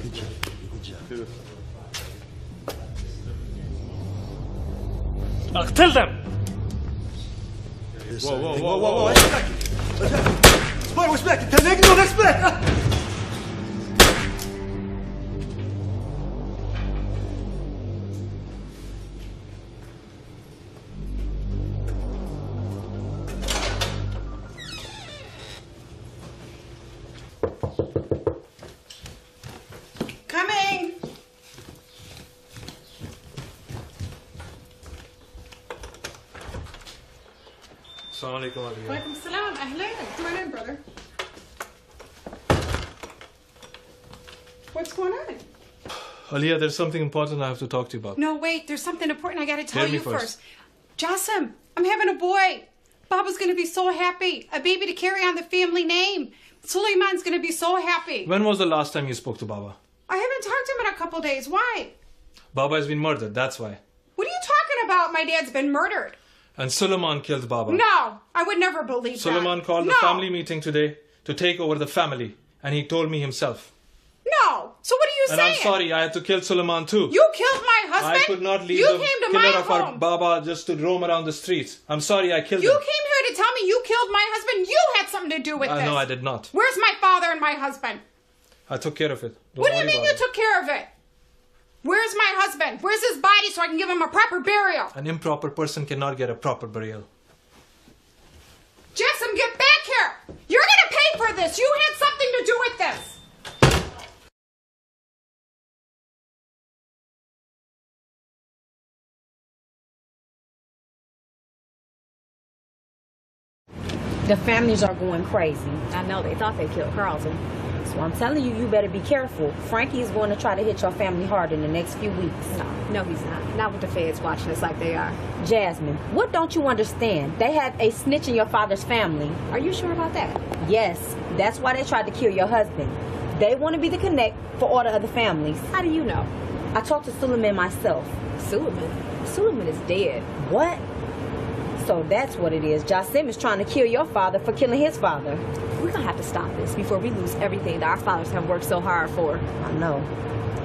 Good job. Good job. Tell them! Whoa. Respect. Respect. Coming. Assalamu alaikum, Aliyah. Walaikum salam. Ahlan. Come on in, brother. What's going on? Aliyah, there's something important I have to talk to you about. No, wait. There's something important I got to tell Tell me you first. Jassim, I'm having a boy. Baba's going to be so happy. A baby to carry on the family name. Suleiman's going to be so happy. When was the last time you spoke to Baba? I haven't talked to him in a couple days. Why? Baba has been murdered, that's why. What are you talking about? My dad's been murdered. And Suleiman killed Baba. No, I would never believe Suleiman that. called no. the family meeting today to take over the family. And he told me himself. No. So what are you And saying? I'm sorry, I had to kill Suleiman too. You killed my husband? I could not leave you the came to killer my of our home. Baba just to roam around the streets. I'm sorry, I killed You him. came here to tell me you killed my husband. You had something to do with this. No, I did not. Where's my father and my husband? I took care of it. Don't What do you worry mean about you it. took care of it? Where's my husband? Where's his body so I can give him a proper burial? An improper person cannot get a proper burial. Jassim, get back here! You're gonna pay for this! You had something to do with this! The families are going crazy. I know they thought they killed Carlton. So I'm telling you, you better be careful. Frankie is going to try to hit your family hard in the next few weeks. No, he's not. Not with the feds watching us like they are. Jasmine, what don't you understand? They have a snitch in your father's family. Are you sure about that? Yes, that's why they tried to kill your husband. They want to be the connect for all the other families. How do you know? I talked to Suleiman myself. Suleiman? Suleiman is dead. What? So that's what it is. Jasim is trying to kill your father for killing his father. We're gonna have to stop this before we lose everything that our fathers have worked so hard for. I know.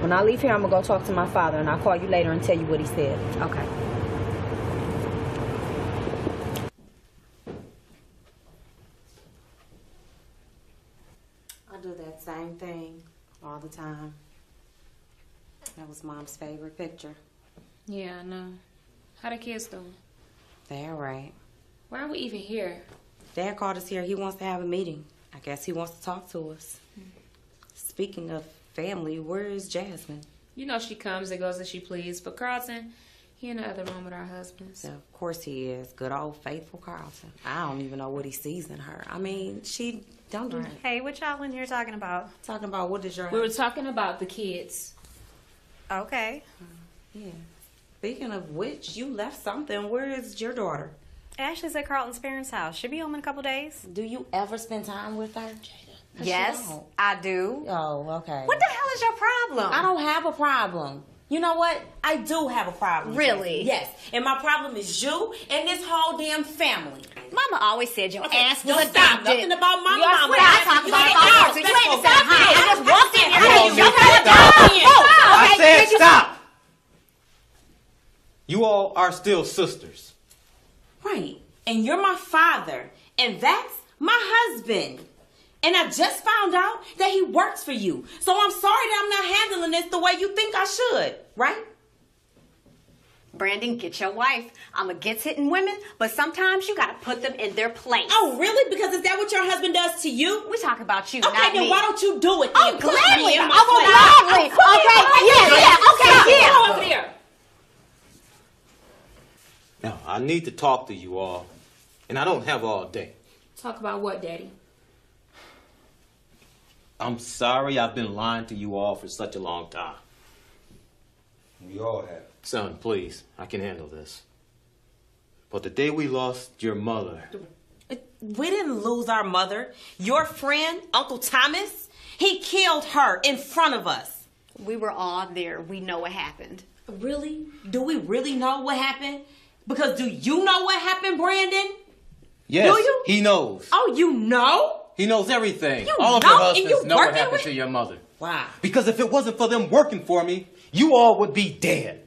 When I leave here, I'm gonna go talk to my father, and I'll call you later and tell you what he said. Okay. I do that same thing all the time. That was Mom's favorite picture. Yeah, I know. How the kids doing? They're right. Why are we even here? Dad called us here. He wants to have a meeting. I guess he wants to talk to us. Speaking of family, where is Jasmine? You know she comes and goes as she please, but Carlton, he in the other room with our husbands. Yeah, of course he is. Good old faithful Carlton. I don't even know what he sees in her. I mean, she don't do Hey, what y'all in here talking about? Talking about what is your... We were talking about the kids. Okay. Yeah. Speaking of which, you left something. Where is your daughter? Ashley's at Carlton's parents' house. She'll be home in a couple days. Do you ever spend time with her? Yes, I do. Oh, okay. What the hell is your problem? I don't have a problem. You know what? I do have a problem. Really? Yes. And my problem is you and this whole damn family. Mama always said your ass was Don't stop. adopted. Nothing about my Yes, mama. what I talk about ours. You ain't said hi. I just walked in here. I said stop. You all are still sisters. Right. And you're my father. And that's my husband. And I just found out that he works for you. So I'm sorry that I'm not handling this the way you think I should. Right? Brandon, get your wife. I'm against hitting women, but sometimes you gotta put them in their place. Oh, really? Because is that what your husband does to you? We talk about you, Okay, not then me. why don't you do it? Oh, then? Put gladly. me in I my will place. gladly. Okay, yeah. Come over here. Now, I need to talk to you all, and I don't have all day. Talk about what, Daddy? I'm sorry I've been lying to you all for such a long time. We all have. Son, please, I can handle this. But the day we lost your mother, We didn't lose our mother. Your friend, Uncle Thomas, he killed her in front of us. We were all there. We know what happened. Really? Do we really know what happened? Because do you know what happened, Brandon? yes, Do you? he knows. Oh, you know? He knows everything. You All of know, your and husbands you know what working happened with- to your mother. Wow. Because if it wasn't for them working for me, you all would be dead.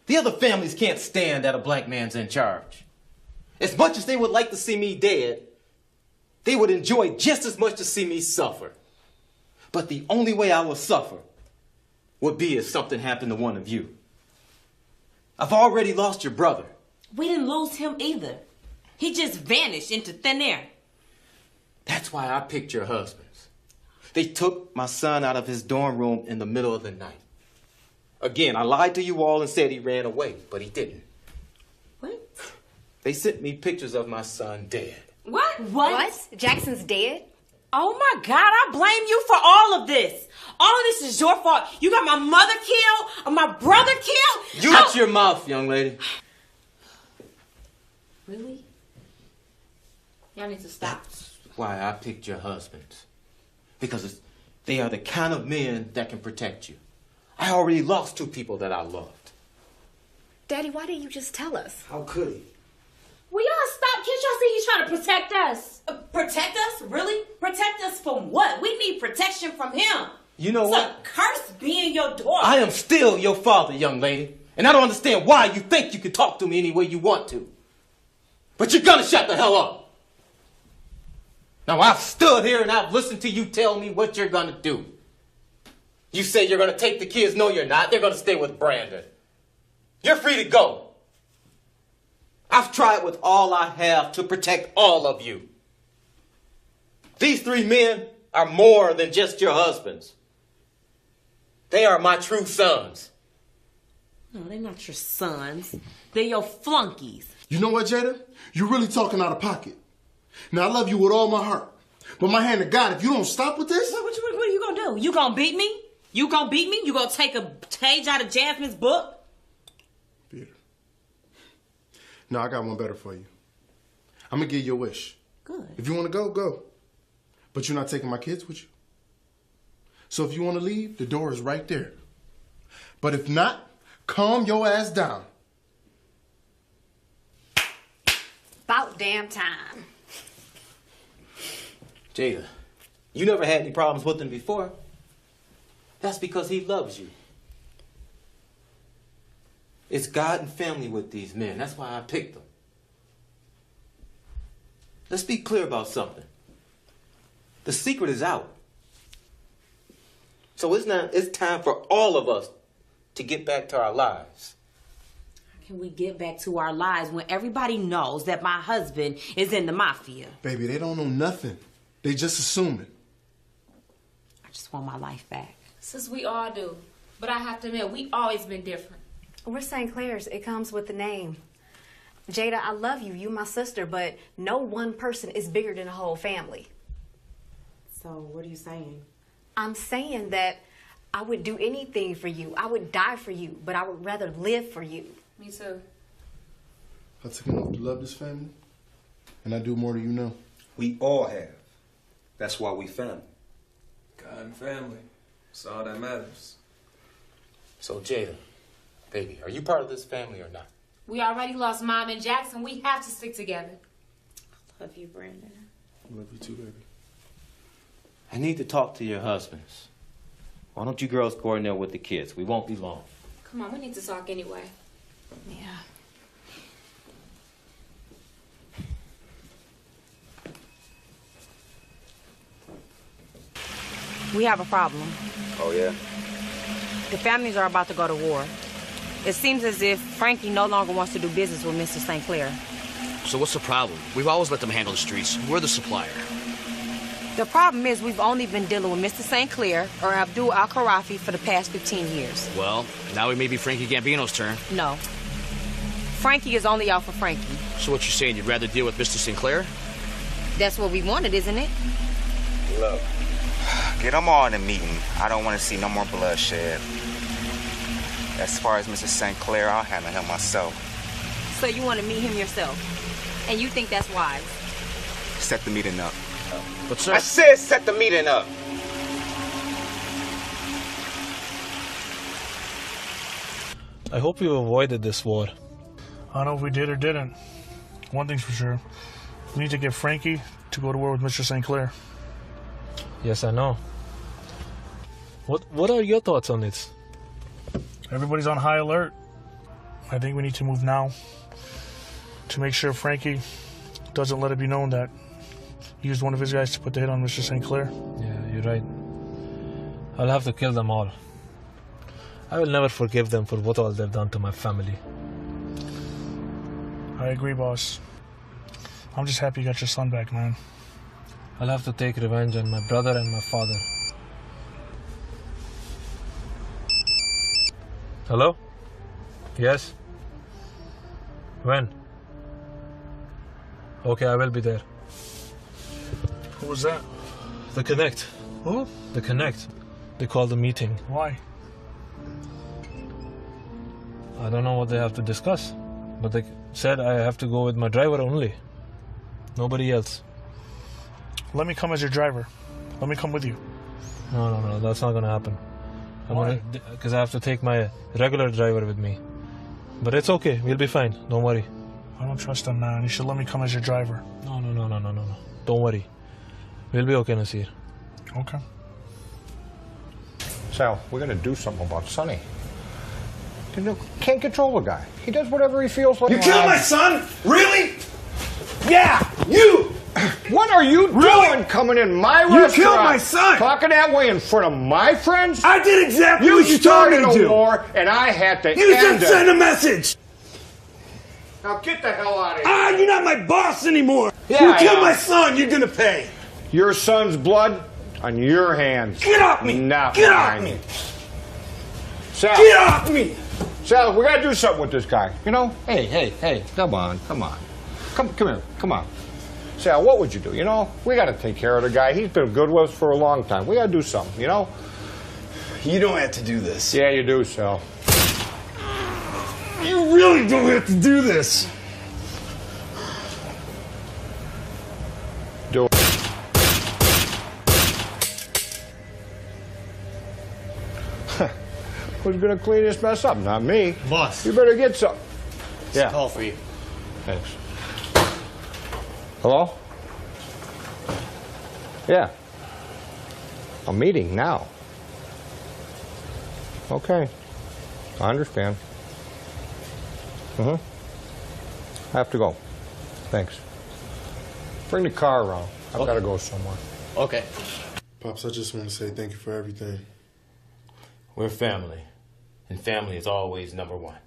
The other families can't stand that a black man's in charge. As much as they would like to see me dead, they would enjoy just as much to see me suffer. But the only way I will suffer would be if something happened to one of you. I've already lost your brother. We didn't lose him either. He just vanished into thin air. That's why I picked your husbands. They took my son out of his dorm room in the middle of the night. Again, I lied to you all and said he ran away, but he didn't. What? They sent me pictures of my son dead. What? Jackson's dead? Oh my God, I blame you for all of this. All of this is your fault. You got my mother killed, or my brother killed. You shut your mouth, young lady. Really? Y'all need to stop. That's why I picked your husbands. Because they are the kind of men that can protect you. I already lost 2 people that I loved. Daddy, why didn't you just tell us? How could he? Will y'all stop? Can't y'all see he's trying to protect us? Protect us? Really? Protect us from what? We need protection from him. You know It's what? a curse being your daughter. I am still your father, young lady. And I don't understand why you think you can talk to me any way you want to. But you're gonna shut the hell up. Now, I've stood here and I've listened to you tell me what you're gonna do. You say you're gonna take the kids. No, you're not. They're gonna stay with Brandon. You're free to go. I've tried with all I have to protect all of you. These 3 men are more than just your husbands. They are my true sons. No, they're not your sons. They're your flunkies. You know what, Jada? You're really talking out of pocket. Now, I love you with all my heart, But my hand to God, if you don't stop with this... What are you gonna do? You gonna beat me? You gonna beat me? You gonna take a page out of Jasmine's book? Peter. No, I got one better for you. I'm gonna give you a wish. Good. If you want to go, go. But you're not taking my kids with you. So if you want to leave, the door is right there. But if not, calm your ass down. About damn time. Jada, you never had any problems with him before. That's because he loves you. It's God and family with these men. That's why I picked them. Let's be clear about something. The secret is out. So it's time for all of us to get back to our lives. How can we get back to our lives when everybody knows that my husband is in the mafia? Baby, they don't know nothing. They just assuming. I just want my life back. Sis, we all do. But I have to admit, we always been different. We're St. Clair's. It comes with the name. Jada, I love you. You my sister, but no one person is bigger than the whole family. So what are you saying? I'm saying that I would do anything for you. I would die for you, but I would rather live for you. Me too. I took enough to love this family, and I do more than you know. We all have. That's why we family. God and family. That's all that matters. So Jada, baby, are you part of this family or not? We already lost Mom and Jackson. We have to stick together. I love you, Brandon. I love you too, baby. I need to talk to your husbands. Why don't you girls go in there with the kids? We won't be long. Come on, we need to talk anyway. Yeah. We have a problem. Oh, yeah? The families are about to go to war. It seems as if Frankie no longer wants to do business with Mr. St. Clair. So what's the problem? We've always let them handle the streets. We're the supplier. The problem is we've only been dealing with Mr. St. Clair or Abdul Al-Kharafi for the past 15 years. Well, now it may be Frankie Gambino's turn. No. Frankie is only out for Frankie. So what you're saying, you'd rather deal with Mr. St. Clair? That's what we wanted, isn't it? Look, get them all in a meeting. I don't want to see no more bloodshed. As far as Mr. St. Clair, I'll handle him myself. So you want to meet him yourself? And you think that's wise? Set the meeting up. But sir... I said set the meeting up. I hope you avoided this war. I don't know if we did or didn't. One thing's for sure. We need to get Frankie to go to war with Mr. St. Clair. Yes, I know. What are your thoughts on this? Everybody's on high alert. I think we need to move now to make sure Frankie doesn't let it be known that he used one of his guys to put the hit on Mr. St. Clair. Yeah, you're right. I'll have to kill them all. I will never forgive them for what all they've done to my family. I agree, boss. I'm just happy you got your son back, man. I'll have to take revenge on my brother and my father. Hello? Yes? When? Okay, I will be there. Who was that? The Connect. Who? The Connect. They called a meeting. Why? I don't know what they have to discuss, but they said I have to go with my driver only. Nobody else. Let me come as your driver. Let me come with you. No, that's not gonna happen. Because I have to take my regular driver with me. But it's okay, we'll be fine, don't worry. I don't trust him, man. You should let me come as your driver. No. Don't worry. We'll be okay, Nasir. Okay. Sal, we're gonna do something about Sonny. You can't control the guy. He does whatever he feels like. You killed my son? Really? Yeah, you! What are you doing coming in my restaurant? You killed my son! Talking that way in front of my friends? I did exactly what you told me to started do. a war, and I had to You end just sent it. a message. Now get the hell out of here. You're not my boss anymore. Yeah, you I killed am. my son. You're gonna pay. Your son's blood on your hands. Get off me! Not Get mine. off me! Sal, Get off me! Sal, we gotta do something with this guy. You know? Hey, come on. Come here, come on. Sal, what would you do? You know, we got to take care of the guy. He's been good with us for a long time. We got to do something, you know? You don't have to do this. Yeah, you do, Sal. You really don't have to do this. Do it. Who's gonna clean this mess up? Not me. Boss. You better get some. Yeah. Call for you. Thanks. Hello? Yeah. A meeting now. Okay. I understand. I have to go. Thanks. Bring the car around. I've got to go somewhere. Okay. Pops, I just want to say thank you for everything. We're family, and family is always number one.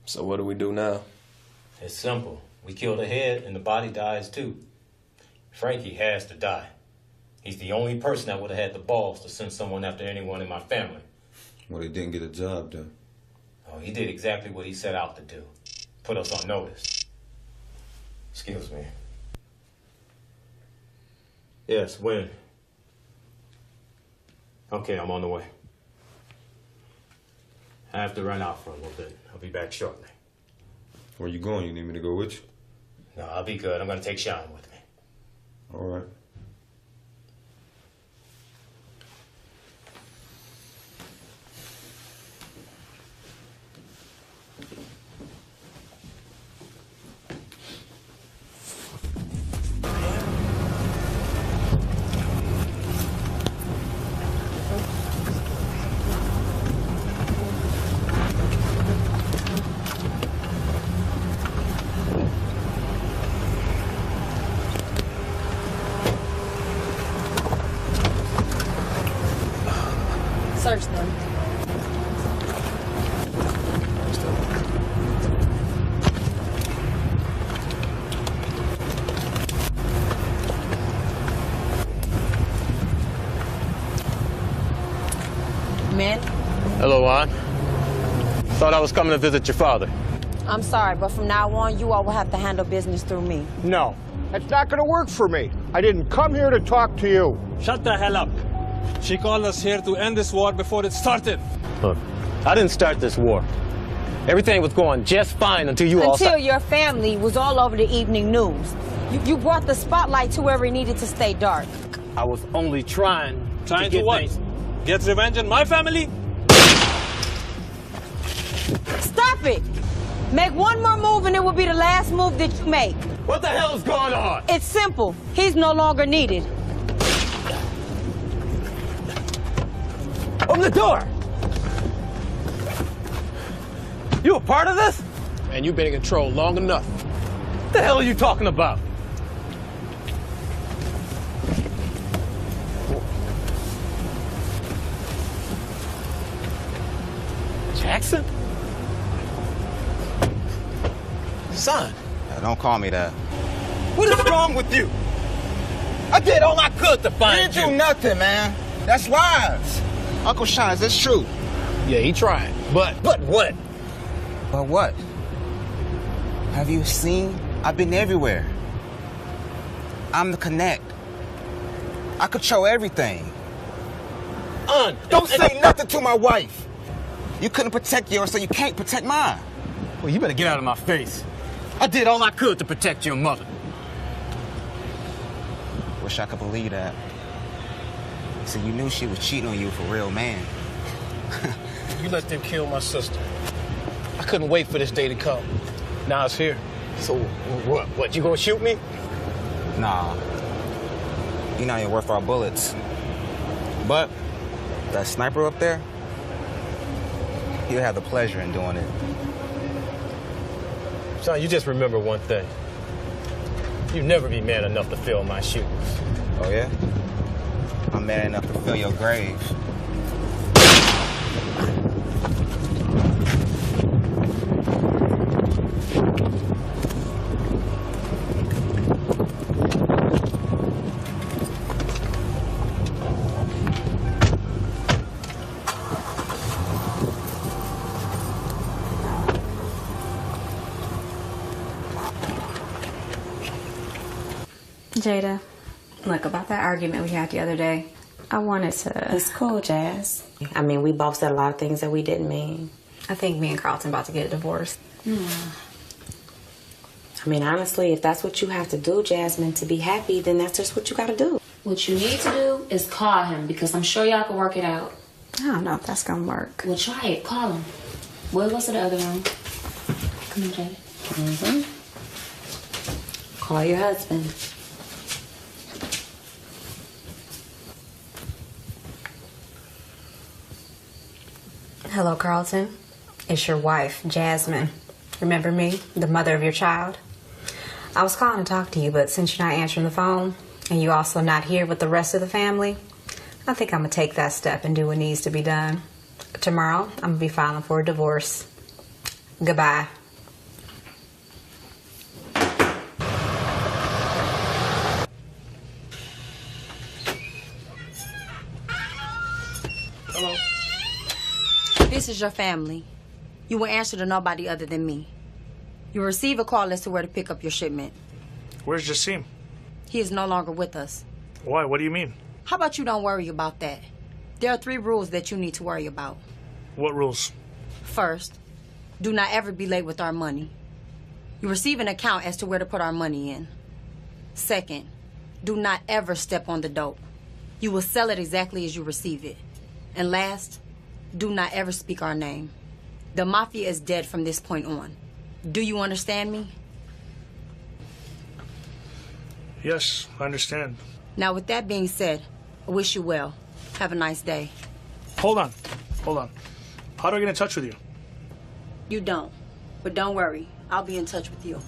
So what do we do now? It's simple. We kill the head, and the body dies too. Frankie has to die. He's the only person that would have had the balls to send someone after anyone in my family. Well, he didn't get a job done. Oh, he did exactly what he set out to do. Put us on notice. Excuse me. Yes, when? Okay, I'm on the way. I have to run out for a little bit. I'll be back shortly. Where you going? You need me to go with you? No, I'll be good. I'm going to take Sean with me. All right. Search them. Men? Hello, Juan. Thought I was coming to visit your father. I'm sorry, but from now on, you all will have to handle business through me. No, that's not going to work for me. I didn't come here to talk to you. Shut the hell up. She called us here to end this war before it started. Look, I didn't start this war. Everything was going just fine until you all... Until your family was all over the evening news. You brought the spotlight to wherever it needed to stay dark. I was only trying Trying to to what? things... Get revenge on my family? Stop it! Make one more move and it will be the last move that you make. What the hell is going on? It's simple. He's no longer needed. Open the door! You a part of this? Man, you've been in control long enough. What the hell are you talking about? Jackson? Son. Don't call me that. What is wrong with you? I did all I could to find you. You didn't do nothing, man. That's lies. Uncle Sean, is this true? Yeah, he tried, but... But what? But what? Have you seen? I've been everywhere. I'm the connect. I control everything. Don't say nothing to my wife. You couldn't protect yours, so you can't protect mine. Well, you better get out of my face. I did all I could to protect your mother. Wish I could believe that. So you knew she was cheating on you with a real man. You let them kill my sister. I couldn't wait for this day to come. Now it's here. So what? What, you gonna shoot me? Nah. You're not even worth our bullets. But that sniper up there, he'll have the pleasure in doing it. Son, you just remember one thing. You'll never be man enough to fill my shoes. Oh, yeah? I'm man enough to fill your grave. Jada, look, about that argument we had the other day, I wanted to... It's cool, Jazz. I mean, we both said a lot of things that we didn't mean. I think me and Carlton about to get a divorce. I mean, honestly, if that's what you have to do, Jasmine, to be happy, then that's just what you gotta do. What you need to do is call him, because I'm sure y'all can work it out. I don't know if that's gonna work. Well, try it. Call him. We'll go to the other room. Come here, Jada. Call your husband. Hello, Carlton. It's your wife, Jasmine. Remember me, the mother of your child? I was calling to talk to you, but since you're not answering the phone, and you're also not here with the rest of the family, I think I'm gonna take that step and do what needs to be done. Tomorrow, I'm gonna be filing for a divorce. Goodbye. Hello. This is your family. You will answer to nobody other than me. You will receive a call as to where to pick up your shipment. Where's Jassim? He is no longer with us. Why? What do you mean? How about you don't worry about that? There are 3 rules that you need to worry about. What rules? First, do not ever be late with our money. You receive an account as to where to put our money in. Second, do not ever step on the dope. You will sell it exactly as you receive it. And last, do not ever speak our name. The mafia is dead from this point on. Do you understand me? Yes, I understand. Now, with that being said, I wish you well. Have a nice day. Hold on. How do I get in touch with you? You don't. But don't worry. I'll be in touch with you.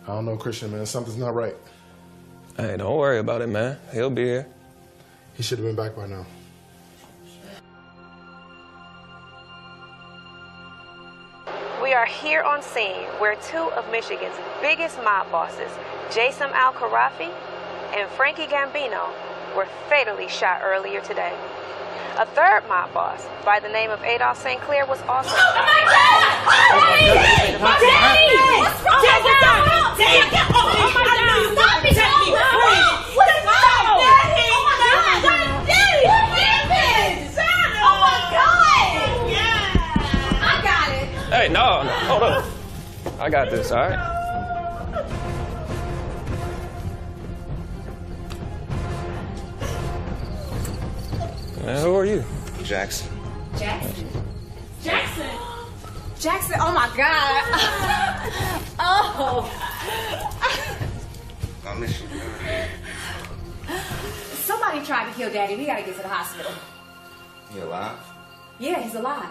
I don't know, Christian, man. Something's not right. Hey, don't worry about it, man. He'll be here. He should have been back by now. We are here on scene where 2 of Michigan's biggest mob bosses, Jason Al-Kharafi and Frankie Gambino, were fatally shot earlier today. A 3rd mob boss by the name of Adolph St. Clair was also shot. Hey, no, hold up. I got this, all right? Man, who are you? Jackson. Jackson, oh my God. Oh. I miss you, man. Somebody tried to kill Daddy. We gotta get to the hospital. You alive? Yeah, he's alive.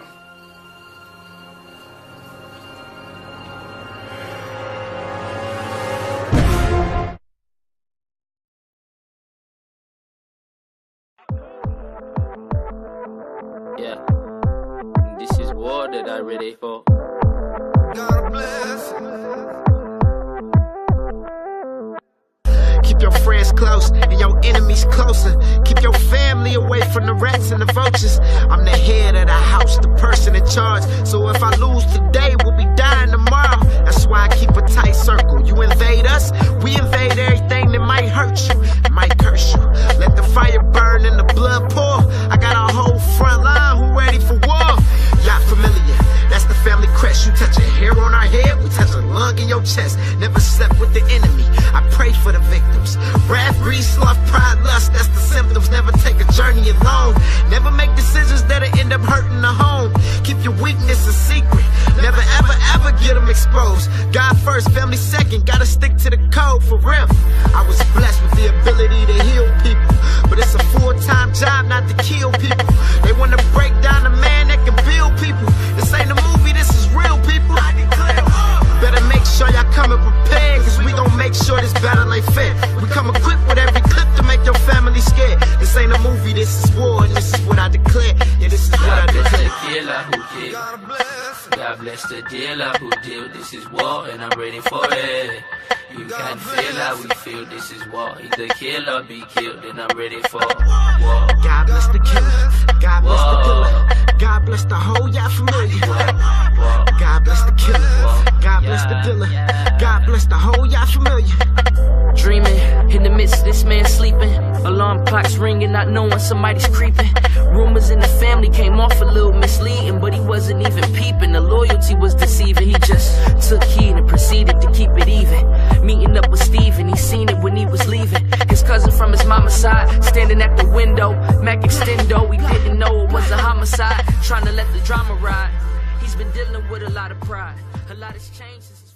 Yeah, this is war that I ready for. God bless. Keep your friends close and your enemies closer. Keep your family away from the rats and the vultures. I'm the head of the house, the person in charge. So if I lose today, we'll be dying tomorrow. That's why I keep a tight circle. You invade us, we invade everything that might hurt you, might curse you. Let the fire burn and the blood pour. I got a whole front line who ready for war. Y'all familiar? That's the family crest. You touch a hair on our head, we touch a lung in your chest. Never slept with the enemy, I pray for the victims. Wrath, greed, sloth, pride, lust, that's the symptoms. Never take a journey alone. Never make decisions that'll end up hurting the home. Keep your weakness a secret. Never ever ever get them exposed. God first, family second. Gotta stick to the code for real. I was blessed with the ability to heal people, but it's a full-time job not to kill people. They wanna break down a man that can build people. This ain't a movie, this is real, people. I declare better make sure y'all coming prepared, cause we gon' make sure this battle ain't fair. We come equipped with every clip to make your family scared. This ain't a movie, this is war, and this is what I declare. Yeah, this is what I declare. God bless the dealer who deal. This is war and I'm ready for it. You can feel how we feel. This is war. Either kill or be killed, and I'm ready for war. God bless the killer. God bless the killer. God bless the whole Alarm clocks ringing, not knowing somebody's creeping. Rumors in the family came off a little misleading, but he wasn't even peeping. The loyalty was deceiving. He just took heed and proceeded to keep it even. Meeting up with Steven, he seen it when he was leaving. His cousin from his mama's side, standing at the window. Mac extendo, he didn't know it was a homicide. Trying to let the drama ride. He's been dealing with a lot of pride. A lot has changed since